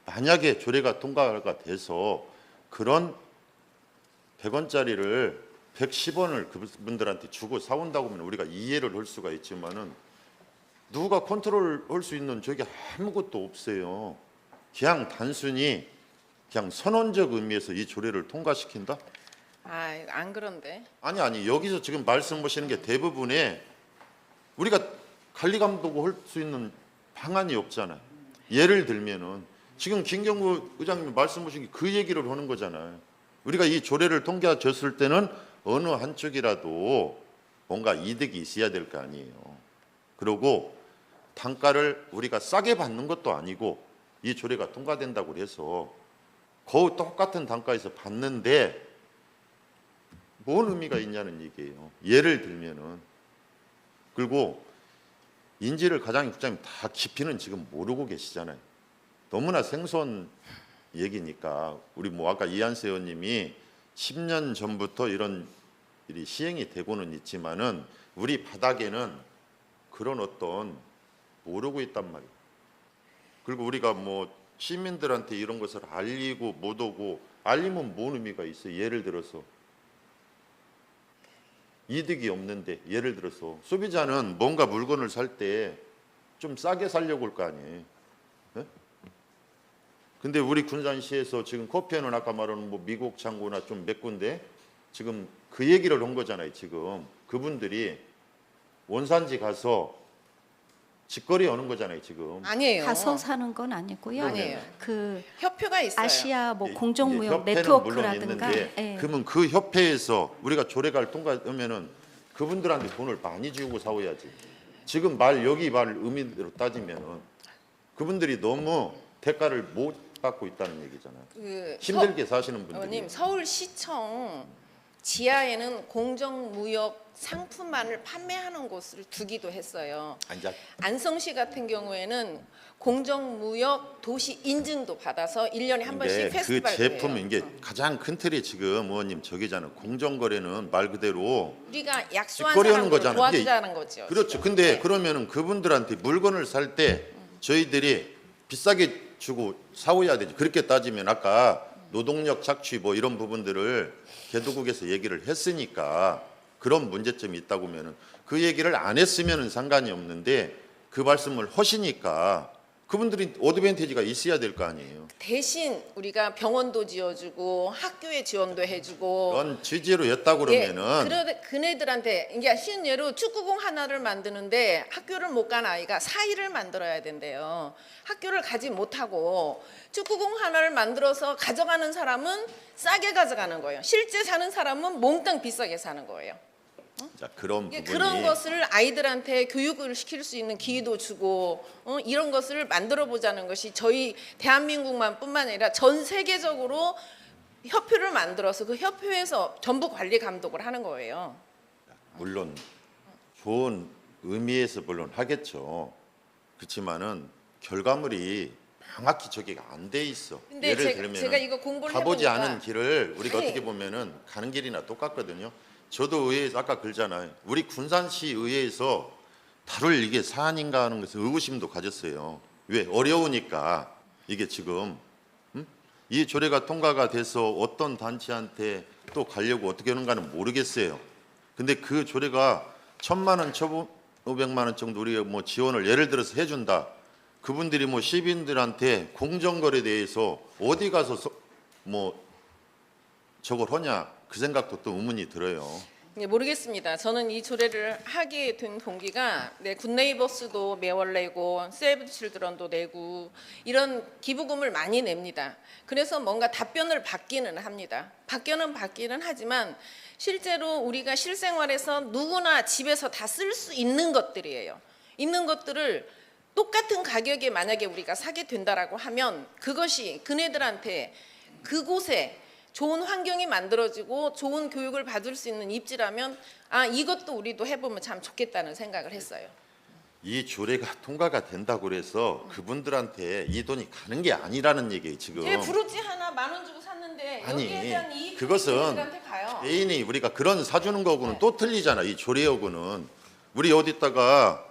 만약에 조례가 통과가 돼서 그런 100원짜리를 110원을 그분들한테 주고 사온다고 하면 우리가 이해를 할 수가 있지만은 누가 컨트롤할 수 있는 저게 아무것도 없어요. 그냥 단순히 그냥 선언적 의미에서 이 조례를 통과시킨다? 안 그런데. 아니 여기서 지금 말씀하시는 게 대부분의 우리가 관리 감독을 할 수 있는 방안이 없잖아요. 예를 들면은 지금 김경구 의장님 말씀하신 게 그 얘기를 하는 거잖아요. 우리가 이 조례를 통과졌을 때는 어느 한쪽이라도 뭔가 이득이 있어야 될 거 아니에요. 그리고 단가를 우리가 싸게 받는 것도 아니고 이 조례가 통과된다고 해서 거의 똑같은 단가에서 받는데 뭔 의미가 있냐는 얘기예요. 예를 들면은 그리고 인지를 과장님, 국장님 다 깊이는 지금 모르고 계시잖아요. 너무나 생소한 얘기니까 우리 뭐 아까 이한세 의원님이 10년 전부터 이런 일이 시행이 되고는 있지만은 우리 바닥에는 그런 어떤 모르고 있단 말이에요. 그리고 우리가 뭐 시민들한테 이런 것을 알리고 못 오고 알리면 뭔 의미가 있어요? 예를 들어서 이득이 없는데 예를 들어서 소비자는 뭔가 물건을 살 때 좀 싸게 살려고 할 거 아니에요. 네? 근데 우리 군산시에서 지금 커피에는 아까 말하는 뭐 미국 창고나 좀 몇 군데 지금 그 얘기를 한 거잖아요. 지금 그분들이 원산지 가서 직거래 하는 거잖아요. 지금. 아니에요. 가서 사는 건 아니고요. 아니에요. 그 협회가 있어요. 아시아 뭐 예, 공정무역 협회는 네트워크라든가. 물론 있는데 예. 그러면 그 협회에서 우리가 조례가 통과하면은 그분들한테 돈을 많이 주고 사오야지. 지금 여기 말 의미대로 따지면은 그분들이 너무 대가를 못 받고 있다는 얘기잖아요. 힘들게 사시는 분들이. 의원님, 서울시청 지하에는 공정무역 상품만을 판매하는 곳을 두기도 했어요. 안성시 같은 경우에는 공정무역 도시 인증도 받아서 1년에 한 번씩 그 페스티벌도 제품 해요. 이게 가장 큰 틀이 지금 의원님 저기잖아요. 공정거래는 말 그대로 우리가 약소한 직거래하는 사람들을 거잖아요. 도와주자는 거죠. 그렇죠. 지금. 근데 네. 그러면은 그분들한테 물건을 살 때 저희들이 비싸게 주고 사오야 되지. 그렇게 따지면 아까 노동력 착취 뭐 이런 부분들을 개도국에서 얘기를 했으니까 그런 문제점이 있다고 하면은 그 얘기를 안 했으면은 상관이 없는데 그 말씀을 하시니까 그분들이 어드밴티지가 있어야 될 거 아니에요. 대신 우리가 병원도 지어주고 학교에 지원도 해주고 그런 취지로 였다고 그러면은 그네들한테 이게 쉬운 예로 축구공 하나를 만드는데 학교를 못 간 아이가 4일을 만들어야 된대요. 학교를 가지 못하고 축구공 하나를 만들어서 가져가는 사람은 싸게 가져가는 거예요. 실제 사는 사람은 몽땅 비싸게 사는 거예요. 자, 그런 부분이 그런 것을 아이들한테 교육을 시킬 수 있는 기회도 주고 이런 것을 만들어 보자는 것이 저희 대한민국만뿐만 아니라 전 세계적으로 협회를 만들어서 그 협회에서 전부 관리 감독을 하는 거예요. 물론 좋은 의미에서 물론 하겠죠. 그렇지만은 결과물이 명확히 저기가 안 돼 있어. 근데 예를 들면 제가 이거 공부를 가보지 해보니까 않은 길을 우리가 아니. 어떻게 보면은 가는 길이나 똑같거든요. 저도 의회에서 아까 그러잖아요. 우리 군산시 의회에서 다룰 이게 사안인가 하는 것을 의구심도 가졌어요. 왜? 어려우니까 이게 지금 이 조례가 통과가 돼서 어떤 단체한테 또 가려고 어떻게 하는가는 모르겠어요. 근데 그 조례가 1,000만 원, 1,500만 원 정도 우리가 뭐 지원을 예를 들어서 해준다. 그분들이 뭐 시민들한테 공정거래에 대해서 어디 가서 뭐 저걸 하냐 그 생각도 또 의문이 들어요. 네, 모르겠습니다. 저는 이 조례를 하게 된 동기가 굿네이버스도 매월 내고 세이브 칠드런도 내고 이런 기부금을 많이 냅니다. 그래서 뭔가 답변을 받기는 합니다. 받기는 하지만 실제로 우리가 실생활에서 누구나 집에서 다 쓸 수 있는 것들이에요. 있는 것들을 똑같은 가격에 만약에 우리가 사게 된다라고 하면 그것이 그네들한테 그곳에 좋은 환경이 만들어지고 좋은 교육을 받을 수 있는 입지라면 이것도 우리도 해보면 참 좋겠다는 생각을 했어요. 이 조례가 통과가 된다고 그래서 그분들한테 이 돈이 가는 게 아니라는 얘기예요 지금. 브루치 하나 10,000원 주고 샀는데 없는데 아니, 여기에 대한 이익이 그것은 국민들한테 가요. 개인이 우리가 그런 사주는 거고는 네. 또 틀리잖아. 이 조례하고는 우리 어디다가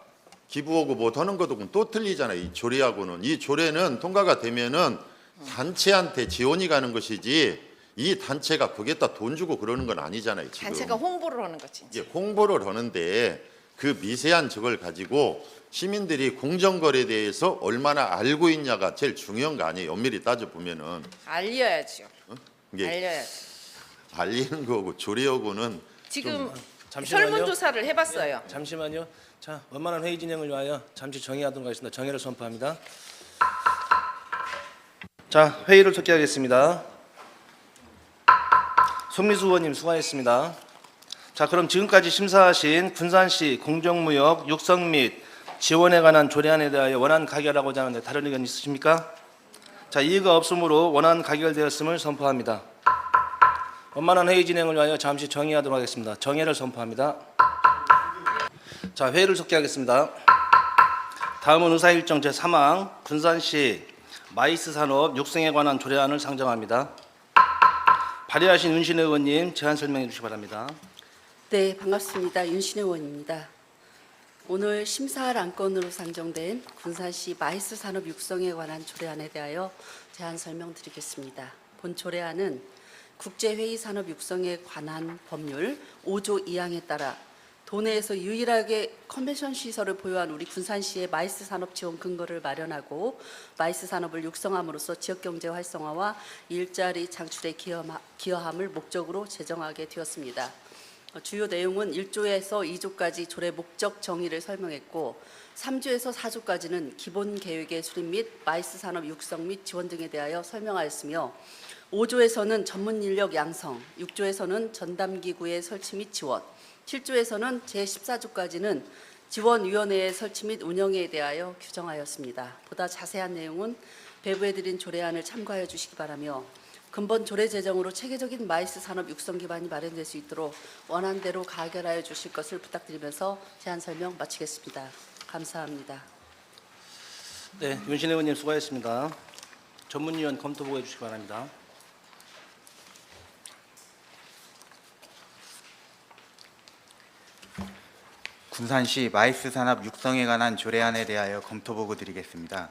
기부하고 뭐 하는 거하고는 또 틀리잖아. 이 조례하고는 이 조례는 통과가 되면은 단체한테 지원이 가는 것이지 이 단체가 거기에다 돈 주고 그러는 건 아니잖아요. 지금 단체가 홍보를 하는 거지. 이제 홍보를 하는데 그 미세한 적을 가지고 시민들이 공정거래에 대해서 얼마나 알고 있냐가 제일 중요한 거 아니에요. 엄밀히 따져 보면은 알려야죠. 이게 알려야죠. 알리는 거고 조례하고는 지금 잠시만요. 설문조사를 해봤어요. 잠시만요. 자, 원만한 회의 진행을 위하여 잠시 정의하도록 하겠습니다. 정의를 선포합니다. 자, 회의를 속기하겠습니다. 손미수 의원님 수고하셨습니다. 자, 그럼 지금까지 심사하신 군산시 공정무역 육성 및 지원에 관한 조례안에 대하여 원안 가결하고자 하는데 다른 의견 있으십니까? 자, 이의가 없으므로 원안 가결되었음을 선포합니다. 원만한 회의 진행을 위하여 잠시 정의하도록 하겠습니다. 정의를 선포합니다. 자, 회의를 속기하겠습니다. 다음은 의사일정 제3항 군산시 마이스 산업 육성에 관한 조례안을 상정합니다. 발의하신 윤신혜 의원님 제안 설명해 주시기 바랍니다. 네, 반갑습니다. 윤신혜 의원입니다. 오늘 심사할 안건으로 상정된 군산시 마이스 산업 육성에 관한 조례안에 대하여 제안 설명드리겠습니다. 본 조례안은 국제회의 산업 육성에 관한 법률 5조 2항에 따라 도내에서 유일하게 컨벤션 시설을 보유한 우리 군산시의 마이스 산업 지원 근거를 마련하고 마이스 산업을 육성함으로써 지역경제 활성화와 일자리 창출에 기여함을 목적으로 제정하게 되었습니다. 주요 내용은 1조에서 2조까지 조례 목적 정의를 설명했고 3조에서 4조까지는 기본 계획의 수립 및 마이스 산업 육성 및 지원 등에 대하여 설명하였으며 5조에서는 전문 인력 양성, 6조에서는 전담기구의 설치 및 지원, 7조에서는 제14조까지는 지원위원회의 설치 및 운영에 대하여 규정하였습니다. 보다 자세한 내용은 배부해드린 조례안을 참고하여 주시기 바라며 근본 조례 제정으로 체계적인 마이스 산업 육성 기반이 마련될 수 있도록 원안대로 가결하여 주실 것을 부탁드리면서 제안 설명 마치겠습니다. 감사합니다. 네, 윤신혜 의원님 수고하셨습니다. 전문위원 검토 보고해 주시기 바랍니다. 군산시 마이스 산업 육성에 관한 조례안에 대하여 검토 보고 드리겠습니다.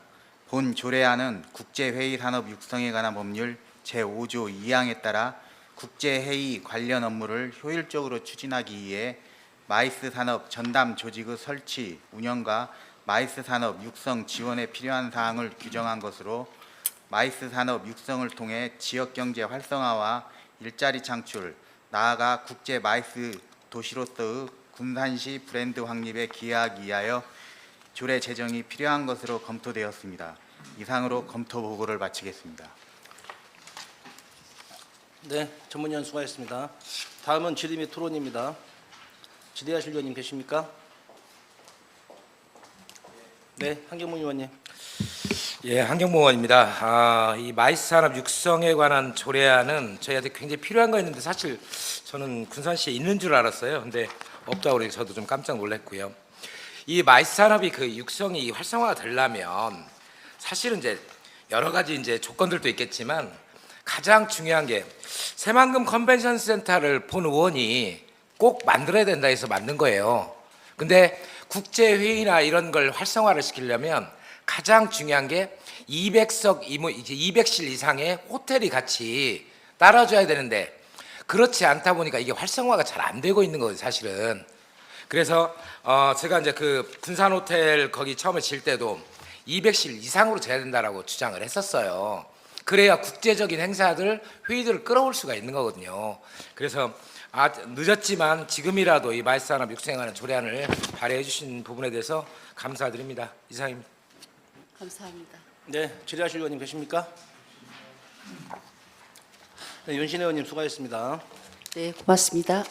본 조례안은 국제회의 산업 육성에 관한 법률 제5조 2항에 따라 국제회의 관련 업무를 효율적으로 추진하기 위해 마이스 산업 전담 조직의 설치, 운영과 마이스 산업 육성 지원에 필요한 사항을 규정한 것으로 마이스 산업 육성을 통해 지역경제 활성화와 일자리 창출, 나아가 국제 마이스 도시로서의 군산시 브랜드 확립에 기여하기 위하여 조례 제정이 필요한 것으로 검토되었습니다. 이상으로 검토 보고를 마치겠습니다. 네, 전문위원 수고하셨습니다. 다음은 질의 및 토론입니다. 질의하실 의원님 계십니까? 네, 한경문 의원님. 예, 한경봉 의원입니다. 이 마이스 산업 육성에 관한 조례안은 저희한테 굉장히 필요한 거였는데 사실 저는 군산시에 있는 줄 알았어요. 근데 없다고 그러니 저도 좀 깜짝 놀랐고요. 이 마이스 산업이 그 육성이 활성화가 되려면 사실은 이제 여러 가지 이제 조건들도 있겠지만 가장 중요한 게 새만금 컨벤션 센터를 본 의원이 꼭 만들어야 된다 해서 만든 거예요. 근데 국제 회의나 이런 걸 활성화를 시키려면 가장 중요한 게 200석 이제 200실 이상의 호텔이 같이 따라줘야 되는데 그렇지 않다 보니까 이게 활성화가 잘 안 되고 있는 거예요, 사실은. 그래서 제가 이제 그 군산 호텔 거기 처음에 질 때도 200실 이상으로 재야 된다라고 주장을 했었어요. 그래야 국제적인 행사들, 회의들을 끌어올 수가 있는 거거든요. 그래서 늦었지만 지금이라도 이 마이스 산업 육성에 관한 조례안을 발의해 주신 부분에 대해서 감사드립니다. 이상입니다. 감사합니다. 네, 질의하실 의원님 계십니까? 네, 윤신혜 의원님 수고하셨습니다. 네, 고맙습니다.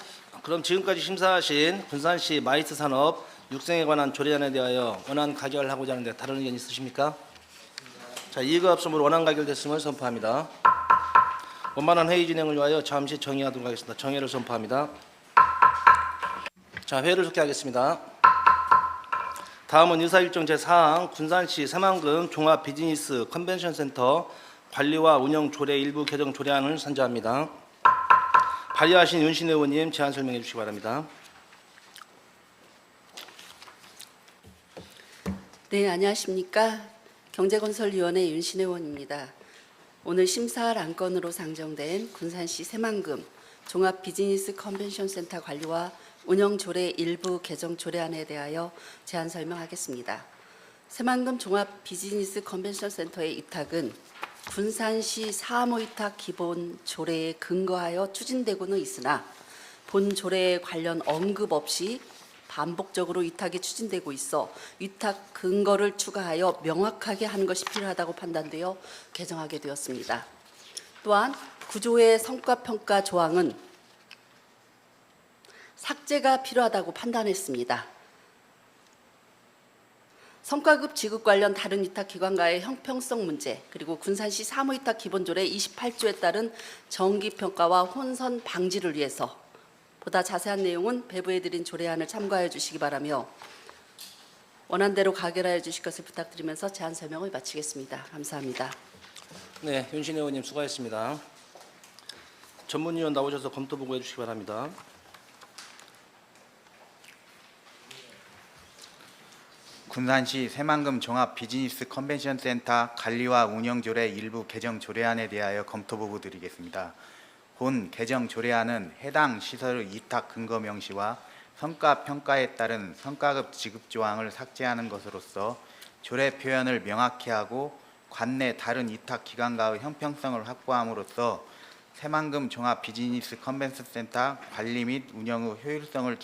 그럼 지금까지 심사하신 군산시 마이스 산업 육성에 관한 조례안에 대하여 원안 가결하고자 하는데 다른 의견 있으십니까? 자, 이의가 없으므로 원안 가결됐음을 선포합니다. 원만한 회의 진행을 위하여 잠시 정의하도록 하겠습니다. 정의를 선포합니다. 자, 회의를 속기하겠습니다. 다음은 의사일정 제4항 군산시 새만금 종합 비즈니스 컨벤션 센터 관리와 운영 조례 일부 개정 조례안을 선정합니다. 발의하신 윤신혜 의원님 제안 설명해 주시기 바랍니다. 네, 안녕하십니까. 경제건설위원회 윤신혜 의원입니다. 오늘 심사할 안건으로 상정된 군산시 새만금 종합 비즈니스 컨벤션 센터 관리와 운영 조례 일부 개정 조례안에 대하여 제안 설명하겠습니다. 새만금 종합 비즈니스 컨벤션 센터의 위탁은 군산시 사무 위탁 기본 조례에 근거하여 추진되고는 있으나 본 조례에 관련 언급 없이 반복적으로 위탁이 추진되고 있어 위탁 근거를 추가하여 명확하게 하는 것이 필요하다고 판단되어 개정하게 되었습니다. 또한 구조의 성과평가 조항은 삭제가 필요하다고 판단했습니다. 성과급 지급 관련 다른 위탁 기관과의 형평성 문제, 그리고 군산시 사무위탁 기본조례 28조에 따른 정기평가와 혼선 방지를 위해서 보다 자세한 내용은 배부해드린 조례안을 참고하여 주시기 바라며 원안대로 가결하여 주실 것을 부탁드리면서 제안 설명을 마치겠습니다. 감사합니다. 네, 윤신혜 의원님 수고하셨습니다. 전문위원 나오셔서 검토 보고해 주시기 바랍니다. 군산시 새만금 종합 비즈니스 컨벤션 센터 관리와 운영 조례 일부 개정 조례안에 대하여 검토 보고 드리겠습니다. 본 개정 조례안은 해당 시설의 위탁 근거 명시와 성과 평가에 따른 성과급 지급 조항을 삭제하는 것으로서 조례 표현을 명확히 하고 관내 다른 위탁 기관과의 형평성을 확보함으로써 새만금 종합 비즈니스 컨벤션 센터 관리 및 운영의 효율성을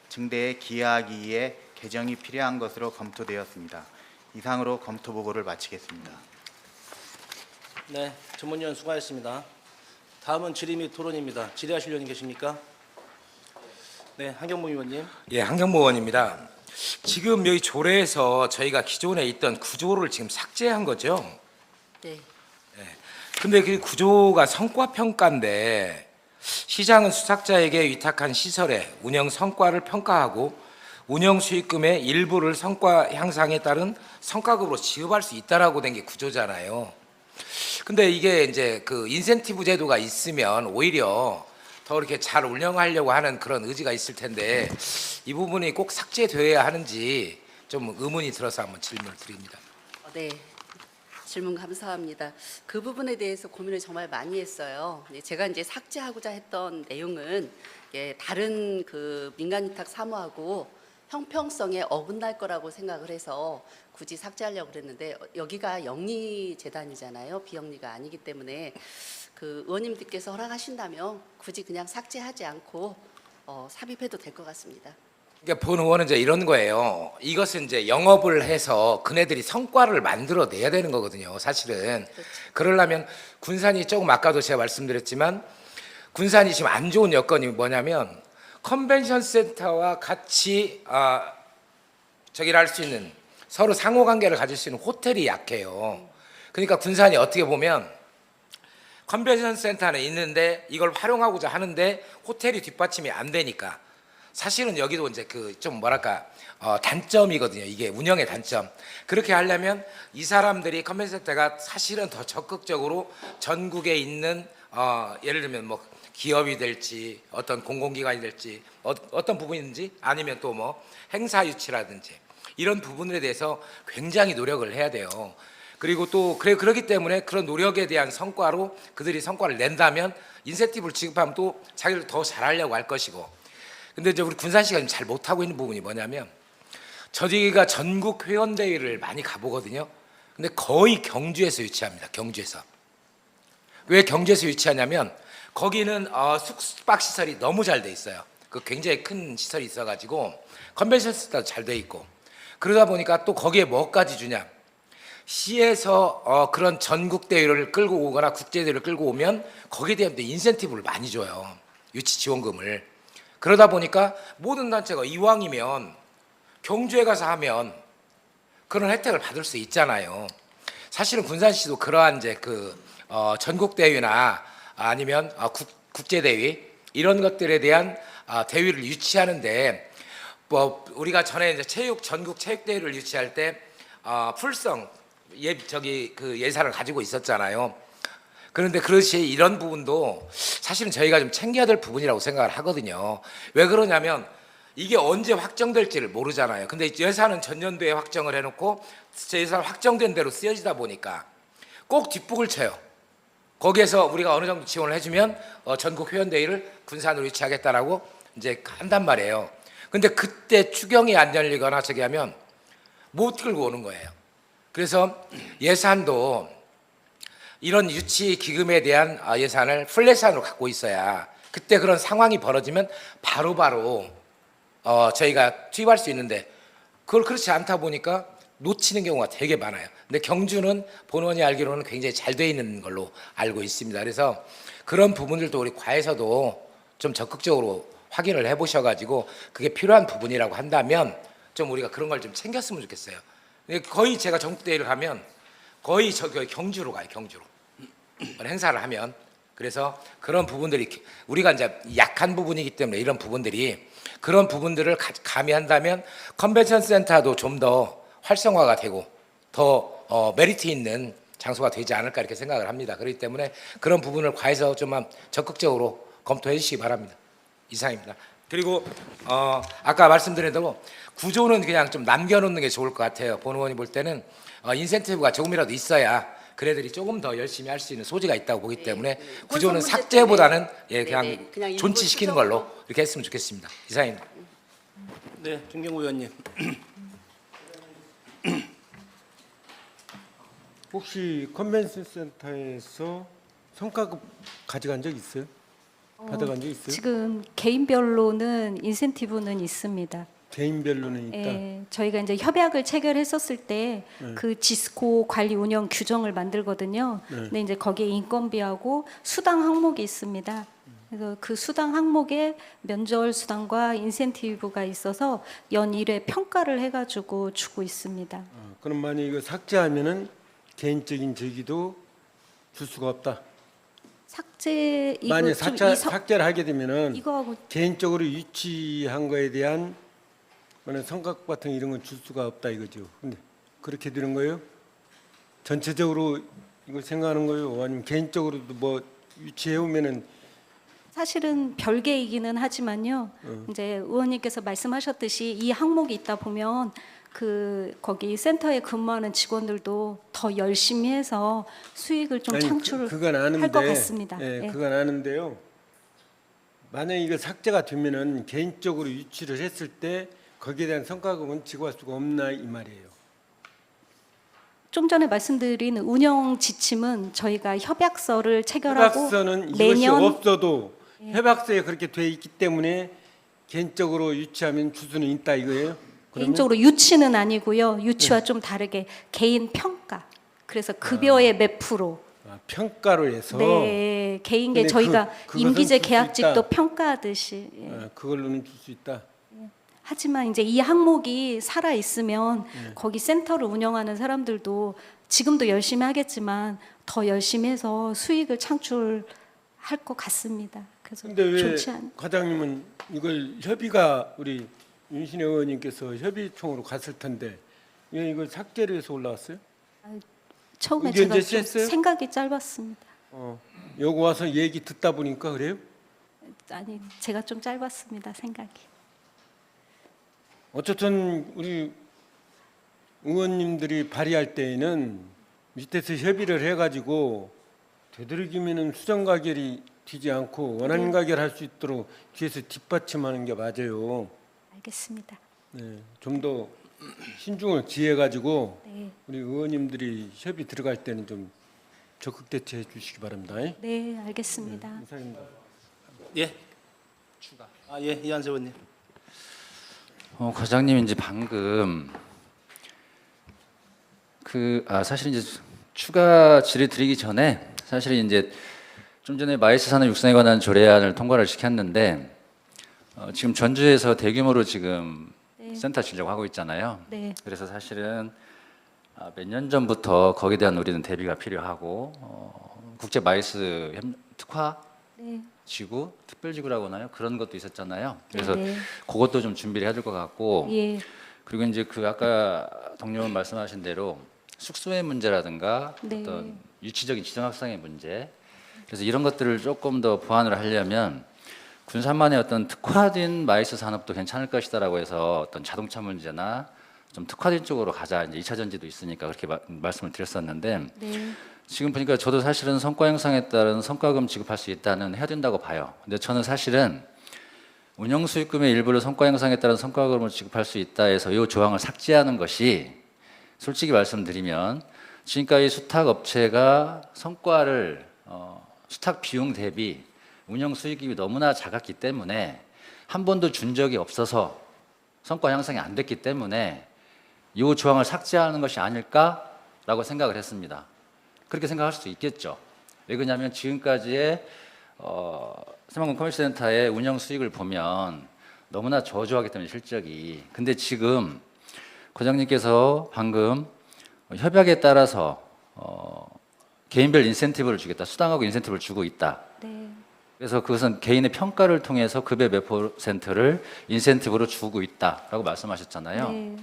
증대에 기여하기 위해 개정이 필요한 것으로 검토되었습니다. 이상으로 검토 보고를 마치겠습니다. 네, 전문위원 수고하셨습니다. 다음은 질의 및 토론입니다. 질의하실 의원님 계십니까? 네, 한경무 의원님. 예, 한경무 의원입니다. 지금 여기 조례에서 저희가 기존에 있던 구조를 지금 삭제한 거죠? 네. 근데 그 구조가 성과평가인데 시장은 수탁자에게 위탁한 시설의 운영 성과를 평가하고 운영 수익금의 일부를 성과 향상에 따른 성과급으로 지급할 수 있다라고 된 게 구조잖아요. 근데 이게 이제 그 인센티브 제도가 있으면 오히려 더 이렇게 잘 운영하려고 하는 그런 의지가 있을 텐데 이 부분이 꼭 삭제되어야 하는지 좀 의문이 들어서 한번 질문을 드립니다. 네. 질문 감사합니다. 그 부분에 대해서 고민을 정말 많이 했어요. 제가 이제 삭제하고자 했던 내용은 다른 그 민간위탁 사무하고 형평성에 어긋날 거라고 생각을 해서 굳이 삭제하려고 그랬는데 여기가 영리재단이잖아요. 비영리가 아니기 때문에 그 의원님들께서 허락하신다면 굳이 그냥 삭제하지 않고 삽입해도 될 것 같습니다. 그러니까 본 의원은 이제 이런 거예요. 이것은 이제 영업을 해서 그네들이 성과를 만들어내야 되는 거거든요. 사실은. 그렇죠. 그러려면 군산이 조금 아까도 제가 말씀드렸지만 군산이 지금 안 좋은 여건이 뭐냐면 컨벤션 센터와 같이 저기를 할 수 있는 서로 상호 관계를 가질 수 있는 호텔이 약해요. 그러니까 군산이 어떻게 보면 컨벤션 센터는 있는데 이걸 활용하고자 하는데 호텔이 뒷받침이 안 되니까 사실은 여기도 이제 그 좀 뭐랄까 단점이거든요. 이게 운영의 단점. 그렇게 하려면 이 사람들이 컨벤션 센터가 사실은 더 적극적으로 전국에 있는 예를 들면 뭐 기업이 될지 어떤 공공기관이 될지 어떤 부분인지 아니면 또 뭐 행사 유치라든지 이런 부분에 대해서 굉장히 노력을 해야 돼요. 그리고 또 그렇기 때문에 그런 노력에 대한 성과로 그들이 성과를 낸다면 인센티브를 지급하면 또 자기를 더 잘하려고 할 것이고. 근데 이제 우리 군산시가 잘 못하고 있는 부분이 뭐냐면 저희가 전국 회원대회를 많이 가보거든요. 근데 거의 경주에서 유치합니다. 경주에서. 왜 경주에서 유치하냐면 거기는 숙박 시설이 너무 잘 돼 있어요. 그 굉장히 큰 시설이 있어가지고 컨벤션 센터도 잘 돼 있고 그러다 보니까 또 거기에 뭐까지 주냐? 시에서 그런 전국 대회를 끌고 오거나 국제 대회를 끌고 오면 거기에 대한 인센티브를 많이 줘요. 유치 지원금을. 그러다 보니까 모든 단체가 이왕이면 경주에 가서 하면 그런 혜택을 받을 수 있잖아요. 사실은 군산시도 그러한 이제 그 전국 대회나 아니면 국제 대회 이런 것들에 대한 대회를 유치하는데 뭐 우리가 전에 이제 전국 체육 대회를 유치할 때 풀성 그 예산을 가지고 있었잖아요. 그런데 그렇지 이런 부분도 사실은 저희가 좀 챙겨야 될 부분이라고 생각을 하거든요. 왜 그러냐면 이게 언제 확정될지를 모르잖아요. 근데 예산은 전년도에 확정을 해놓고 예산 확정된 대로 쓰여지다 보니까 꼭 뒷북을 쳐요. 거기에서 우리가 어느 정도 지원을 해주면 전국 회원대회를 군산으로 유치하겠다라고 이제 한단 말이에요. 근데 그때 추경이 안 열리거나 저기 하면 못 끌고 오는 거예요. 그래서 예산도 이런 유치 기금에 대한 예산을 풀 예산으로 갖고 있어야 그때 그런 상황이 벌어지면 바로바로 저희가 투입할 수 있는데 그걸 그렇지 않다 보니까 놓치는 경우가 되게 많아요. 근데 경주는 본원이 알기로는 굉장히 잘 돼 있는 걸로 알고 있습니다. 그래서 그런 부분들도 우리 과에서도 좀 적극적으로 확인을 해보셔가지고 그게 필요한 부분이라고 한다면 좀 우리가 그런 걸 좀 챙겼으면 좋겠어요. 거의 제가 정부대회를 가면 거의 경주로 가요. 경주로 행사를 하면. 그래서 그런 부분들이 우리가 이제 약한 부분이기 때문에 이런 부분들이 그런 부분들을 가미한다면 컨벤션 센터도 좀 더 활성화가 되고 더 메리트 있는 장소가 되지 않을까 이렇게 생각을 합니다. 그렇기 때문에 그런 부분을 과에서 좀 적극적으로 검토해 주시기 바랍니다. 이상입니다. 그리고 아까 말씀드린 대로 구조는 그냥 좀 남겨놓는 게 좋을 것 같아요. 본 의원이 볼 때는 인센티브가 조금이라도 있어야 그 애들이 조금 더 열심히 할 수 있는 소지가 있다고 보기 때문에 구조는 삭제보다는 그냥 존치시키는 걸로 이렇게 했으면 좋겠습니다. 이상입니다. 네, 김경우 의원님. 혹시 컨벤션 센터에서 성과급 가져간 적 있어요? 받아간 적 있어요? 지금 개인별로는 인센티브는 있습니다. 개인별로는 있다. 예, 저희가 이제 협약을 체결했었을 때 그 지스코 관리 운영 규정을 만들거든요. 근데 이제 거기에 인건비하고 수당 항목이 있습니다. 그래서 그 수당 항목에 면절 수당과 인센티브가 있어서 연 1회 평가를 해가지고 주고 있습니다. 그럼 만약 이거 삭제하면은 개인적인 제기도 줄 수가 없다. 삭제 이거 만약 좀 삭제를 하게 되면은 이거하고 개인적으로 유치한 거에 대한 성과급 같은 이런 건 줄 수가 없다 이거죠. 근데 그렇게 되는 거예요? 전체적으로 이걸 생각하는 거예요? 아니면 개인적으로도 뭐 유치해 오면은 사실은 별개이기는 하지만요. 이제 의원님께서 말씀하셨듯이 이 항목이 있다 보면 그 거기 센터에 근무하는 직원들도 더 열심히 해서 수익을 좀 창출할 것 같습니다. 예, 예. 그건 아는데요. 만약 이거 삭제가 되면은 개인적으로 유치를 했을 때 거기에 대한 성과급은 지급할 수가 없나 이 말이에요. 좀 전에 말씀드린 운영 지침은 저희가 협약서를 체결하고 협약서는 이것이 없어도 협약서에 그렇게 돼 있기 때문에 개인적으로 유치하면 줄 수는 있다 이거예요? 그러면? 개인적으로 유치는 아니고요. 유치와 좀 다르게 개인 평가. 그래서 급여의 몇 프로. 평가로 해서. 네, 개인계 근데 저희가 그것은 임기제 줄수 계약직도 있다. 평가하듯이. 예. 그걸로는 줄 수 있다. 하지만 이제 이 항목이 살아 있으면 거기 센터를 운영하는 사람들도 지금도 열심히 하겠지만 더 열심히 해서 수익을 창출할 것 같습니다. 그래서 근데 왜 좋지 않. 과장님은 이걸 협의가 우리 윤신혜 의원님께서 협의총으로 갔을 텐데 왜 이걸 삭제를 해서 올라왔어요? 처음에 의견 제가 좀 제시했어요? 생각이 짧았습니다. 여기 와서 얘기 듣다 보니까 그래요? 아니 제가 좀 짧았습니다. 생각이. 어쨌든 우리 의원님들이 발의할 때에는 밑에서 협의를 해가지고 되도록이면은 수정 가결이 되지 않고 원안 가결할 수 있도록 뒤에서 뒷받침하는 게 맞아요. 알겠습니다. 네, 좀 더 신중을 기해가지고 네, 우리 의원님들이 협의 들어갈 때는 좀 적극 대처해 주시기 바랍니다. 네 알겠습니다. 이상입니다. 예. 추가. 예, 이한세 의원님. 과장님 이제 방금 사실 이제 추가 질의 드리기 전에 사실 이제 좀 전에 마이스 산업 육성에 관한 조례안을 통과를 시켰는데 지금 전주에서 대규모로 지금 센터 지려고 하고 있잖아요. 네. 그래서 사실은 몇 년 전부터 거기에 대한 우리는 대비가 필요하고 국제 마이스 특화 네. 지구, 특별지구라고 하나요? 그런 것도 있었잖아요. 그래서 네. 그것도 좀 준비를 해야 될 것 같고 예. 그리고 이제 아까 동료분 말씀하신 대로 숙소의 문제라든가 네. 어떤 유치적인 지정학상의 문제, 그래서 이런 것들을 조금 더 보완을 하려면 군산만의 어떤 특화된 마이스 산업도 괜찮을 것이다라고 해서 어떤 자동차 문제나 좀 특화된 쪽으로 가자, 이제 2차 전지도 있으니까 그렇게 말씀을 드렸었는데, 네. 지금 보니까 저도 사실은 성과 향상에 따른 성과금 지급할 수 있다는 해야 된다고 봐요. 근데 저는 사실은 운영 수익금의 일부를 성과 향상에 따른 성과금을 지급할 수 있다 해서 이 조항을 삭제하는 것이, 솔직히 말씀드리면 지금까지 수탁 업체가 성과를 수탁 비용 대비 운영 수익이 너무나 작았기 때문에 한 번도 준 적이 없어서 성과 향상이 안 됐기 때문에 이 조항을 삭제하는 것이 아닐까라고 생각을 했습니다. 그렇게 생각할 수도 있겠죠. 왜 그러냐면 지금까지의 새만금 커머스센터의 운영 수익을 보면 너무나 저조하기 때문에 실적이. 근데 지금 과장님께서 방금 협약에 따라서 개인별 인센티브를 주겠다, 수당하고 인센티브를 주고 있다. 네. 그래서 그것은 개인의 평가를 통해서 급의 몇 %를 인센티브로 주고 있다라고 말씀하셨잖아요. 네.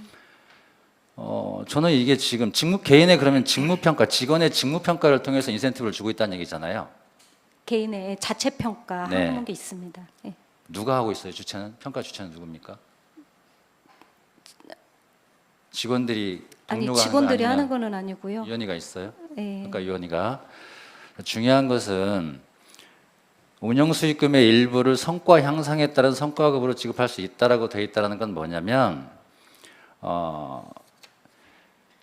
저는 이게 지금 개인의 그러면 직무평가, 직원의 직무평가를 통해서 인센티브를 주고 있다는 얘기잖아요. 개인의 자체 평가 네. 하는 게 있습니다. 네. 누가 하고 있어요? 주체는? 평가 주체는 누굽니까? 직원들이, 아니 동료가 직원들이 하는 하는 거 거는 아니고요. 아니면 위원회가 있어요? 네. 평가위원회가. 중요한 것은 운영 수익금의 일부를 성과 향상에 따른 성과급으로 지급할 수 있다라고 되어 있다는 건 뭐냐면,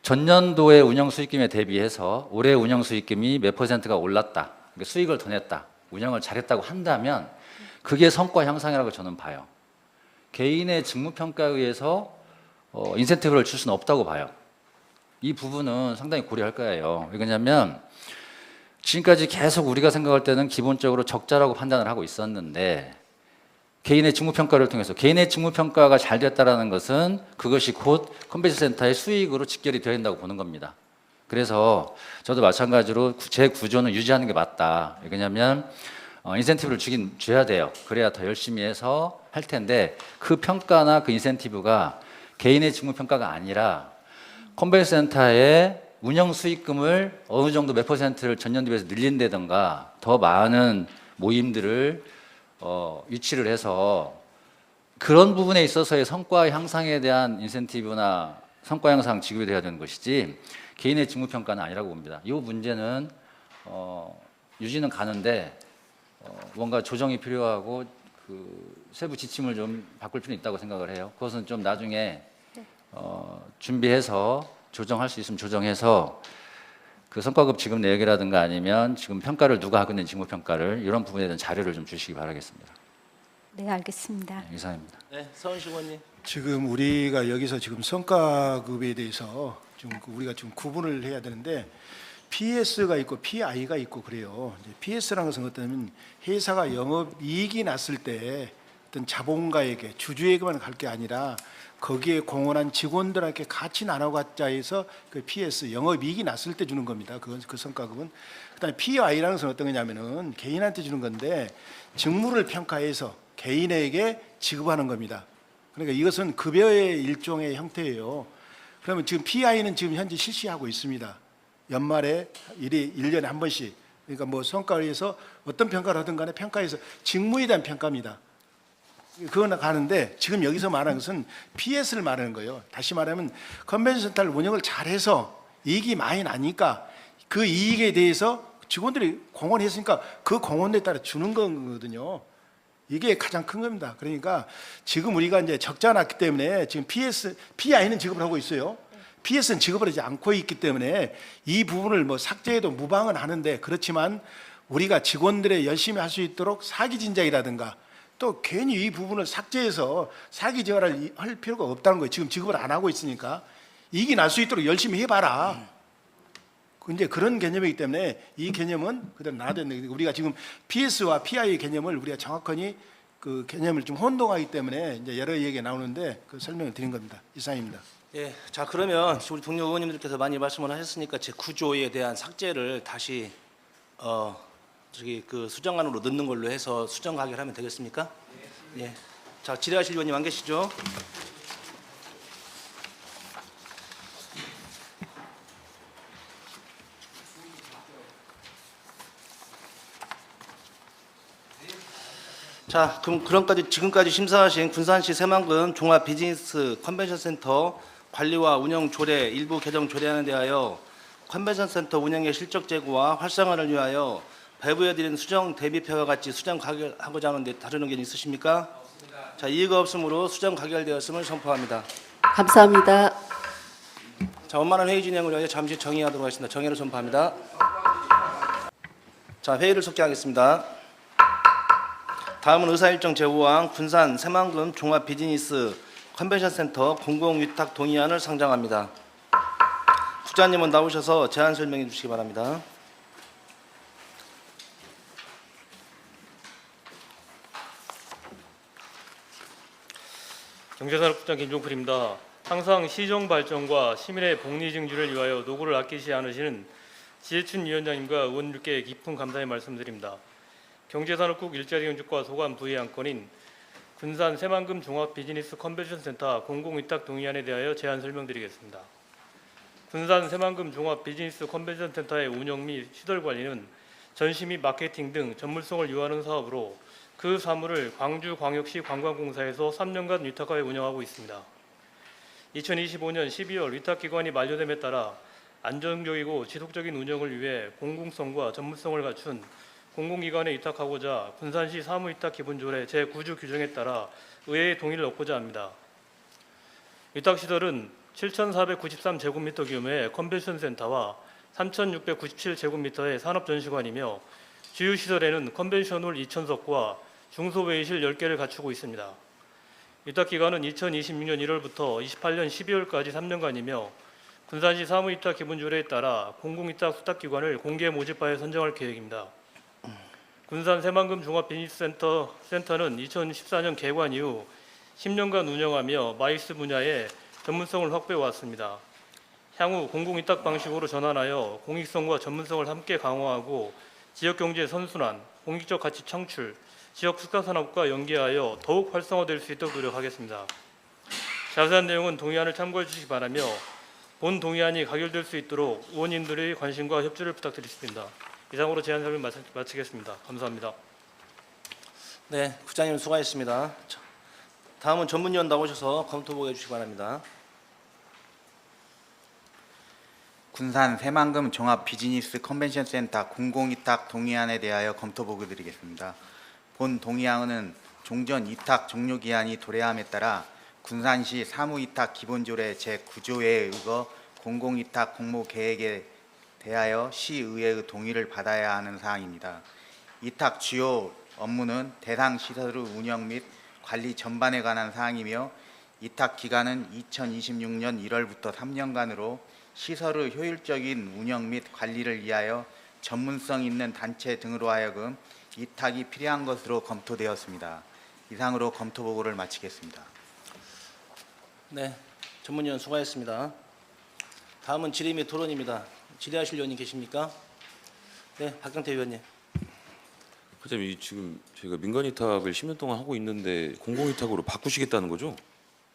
전년도의 운영 수익금에 대비해서 올해 운영 수익금이 몇 %가 올랐다, 그러니까 수익을 더 냈다, 운영을 잘했다고 한다면 그게 성과 향상이라고 저는 봐요. 개인의 직무평가에 의해서 인센티브를 줄 수는 없다고 봐요. 이 부분은 상당히 고려할 거예요. 왜냐하면 지금까지 계속 우리가 생각할 때는 기본적으로 적자라고 판단을 하고 있었는데, 개인의 직무평가를 통해서 개인의 직무평가가 잘 됐다는 것은 그것이 곧 컨벤션 센터의 수익으로 직결이 되어야 된다고 보는 겁니다. 그래서 저도 마찬가지로 제 구조는 유지하는 게 맞다. 왜냐하면 인센티브를 줘야 돼요. 그래야 더 열심히 해서 할 텐데, 그 평가나 그 인센티브가 개인의 직무평가가 아니라 컨벤션 센터의 운영 수익금을 어느 정도 몇 %를 전년 대비해서 늘린다든가 더 많은 모임들을 유치를 해서 그런 부분에 있어서의 성과 향상에 대한 인센티브나 성과 향상 지급이 돼야 되는 것이지 개인의 직무평가는 아니라고 봅니다. 이 문제는 유지는 가는데 뭔가 조정이 필요하고 그 세부 지침을 좀 바꿀 필요는 있다고 생각을 해요. 그것은 좀 나중에 준비해서 조정할 수 있으면 조정해서 그 성과급 지급 내역이라든가 아니면 지금 평가를 누가 하고 있는 직무평가를, 이런 부분에 대한 자료를 좀 주시기 바라겠습니다. 네, 알겠습니다. 네, 이상입니다. 네, 서은식 의원님. 지금 우리가 여기서 지금 성과급에 대해서 좀 우리가 좀 구분을 해야 되는데, PS가 있고 PI가 있고 그래요. PS라는 것은 어떠냐면 회사가 영업이익이 났을 때 어떤 자본가에게, 주주에게만 갈 게 아니라 거기에 공헌한 직원들에게 같이 나눠갖자 해서 그 PS, 영업이익이 났을 때 주는 겁니다. 그 성과급은. 그다음에 PI라는 것은 어떤 거냐면은 개인한테 주는 건데 직무를 평가해서 개인에게 지급하는 겁니다. 그러니까 이것은 급여의 일종의 형태예요. 그러면 지금 PI는 지금 현재 실시하고 있습니다. 연말에 1년에 한 번씩. 그러니까 뭐 성과에 의해서 어떤 평가를 하든 간에 평가해서 직무에 대한 평가입니다. 그거는 가는데, 지금 여기서 말하는 것은 PS를 말하는 거예요. 다시 말하면 컨벤션 센터를 운영을 잘해서 이익이 많이 나니까 그 이익에 대해서 직원들이 공헌했으니까 그 공헌에 따라 주는 거거든요. 이게 가장 큰 겁니다. 그러니까 지금 우리가 이제 적자 났기 때문에 지금 PI는 지급을 하고 있어요. PS는 지급을 하지 않고 있기 때문에 이 부분을 뭐 삭제해도 무방은 하는데, 그렇지만 우리가 직원들의 열심히 할 수 있도록 사기 진작이라든가 또 괜히 이 부분을 삭제해서 사기 지원을 할 필요가 없다는 거예요. 지금 지급을 안 하고 있으니까 이익이 날 수 있도록 열심히 해봐라. 이제 그런 개념이기 때문에 이 개념은 그대로 놔야 되는데, 우리가 지금 PS와 PI 개념을 우리가 정확하니 그 개념을 좀 혼동하기 때문에 이제 여러 얘기가 나오는데 그 설명을 드린 겁니다. 이상입니다. 예, 자 그러면 우리 동료 의원님들께서 많이 말씀을 하셨으니까 제 구조에 대한 삭제를 다시 그 수정안으로 넣는 걸로 해서 수정 가결하면 되겠습니까? 예. 자 질의하실 의원님 안 계시죠? 자, 그럼 그런까지 지금까지 심사하신 군산시 새만금 종합 비즈니스 컨벤션 센터 관리와 운영 조례 일부 개정 조례안에 대하여 컨벤션 센터 운영의 실적 제고와 활성화를 위하여 배부해 드린 수정 대비표와 같이 수정 가결하고자 하는데 다른 의견 있으십니까? 자, 이의가 없으므로 수정 가결되었음을 선포합니다. 감사합니다. 자, 원만한 회의 진행을 위하여 잠시 정의하도록 하겠습니다. 정의를 선포합니다. 자, 회의를 속개하겠습니다. 다음은 의사일정 제5항 군산 새만금 종합 비즈니스 컨벤션 센터 공공위탁 동의안을 상정합니다. 국장님은 나오셔서 제안 설명해 주시기 바랍니다. 경제산업부장 김종필입니다. 항상 시정 발전과 시민의 복리 증진을 위하여 노고를 아끼지 않으시는 지혜춘 위원장님과 의원님께 깊은 감사의 말씀드립니다. 경제산업국 일자리 영주과 소관 부의 안건인 군산 새만금 종합 비즈니스 컨벤션 센터 공공위탁 동의안에 대하여 제안 설명드리겠습니다. 군산 새만금 종합 비즈니스 컨벤션 센터의 운영 및 시설 관리는 전시 및 마케팅 등 전문성을 요하는 사업으로 그 사무를 광주광역시 관광공사에서 3년간 위탁하여 운영하고 있습니다. 2025년 12월 위탁기간이 만료됨에 따라 안정적이고 지속적인 운영을 위해 공공성과 전문성을 갖춘 공공기관에 위탁하고자 군산시 사무위탁기본조례 제9조 규정에 따라 의회의 동의를 얻고자 합니다. 위탁시설은 7,493제곱미터 규모의 컨벤션센터와 3,697제곱미터의 산업전시관이며 주요 시설에는 컨벤션홀 2,000석과 중소회의실 10개를 갖추고 있습니다. 위탁기간은 2026년 1월부터 28년 12월까지 3년간이며 군산시 사무위탁 기본조례에 따라 공공위탁 수탁기관을 공개 모집하여 선정할 계획입니다. 군산 새만금 종합비즈니스센터는 2014년 개관 이후 10년간 운영하며 마이스 분야의 전문성을 확보해 왔습니다. 향후 공공위탁 방식으로 전환하여 공익성과 전문성을 함께 강화하고 지역경제 선순환, 공익적 가치 창출, 지역 특화산업과 연계하여 더욱 활성화될 수 있도록 노력하겠습니다. 자세한 내용은 동의안을 참고해 주시기 바라며 본 동의안이 가결될 수 있도록 의원님들의 관심과 협조를 부탁드리겠습니다. 이상으로 제안 설명 마치겠습니다. 감사합니다. 네, 국장님 수고하셨습니다. 자, 다음은 전문위원 나오셔서 검토보고 해주시기 바랍니다. 군산 새만금 종합 비즈니스 컨벤션 센터 공공위탁 동의안에 대하여 검토보고 드리겠습니다. 본 동의안은 종전 위탁 종료 기한이 도래함에 따라 군산시 사무위탁 기본조례 제9조에 의거 공공위탁 공모 계획에 대하여 시의회의 동의를 받아야 하는 사항입니다. 위탁 주요 업무는 대상 시설의 운영 및 관리 전반에 관한 사항이며 위탁 기간은 2026년 1월부터 3년간으로 시설의 효율적인 운영 및 관리를 위하여 전문성 있는 단체 등으로 하여금 위탁이 필요한 것으로 검토되었습니다. 이상으로 검토 보고를 마치겠습니다. 네, 전문위원 수고하셨습니다. 다음은 질의 및 토론입니다. 질의하실 의원님 계십니까? 네, 박경태 의원님. 과장님, 지금 저희가 민간위탁을 10년 동안 하고 있는데 공공위탁으로 바꾸시겠다는 거죠?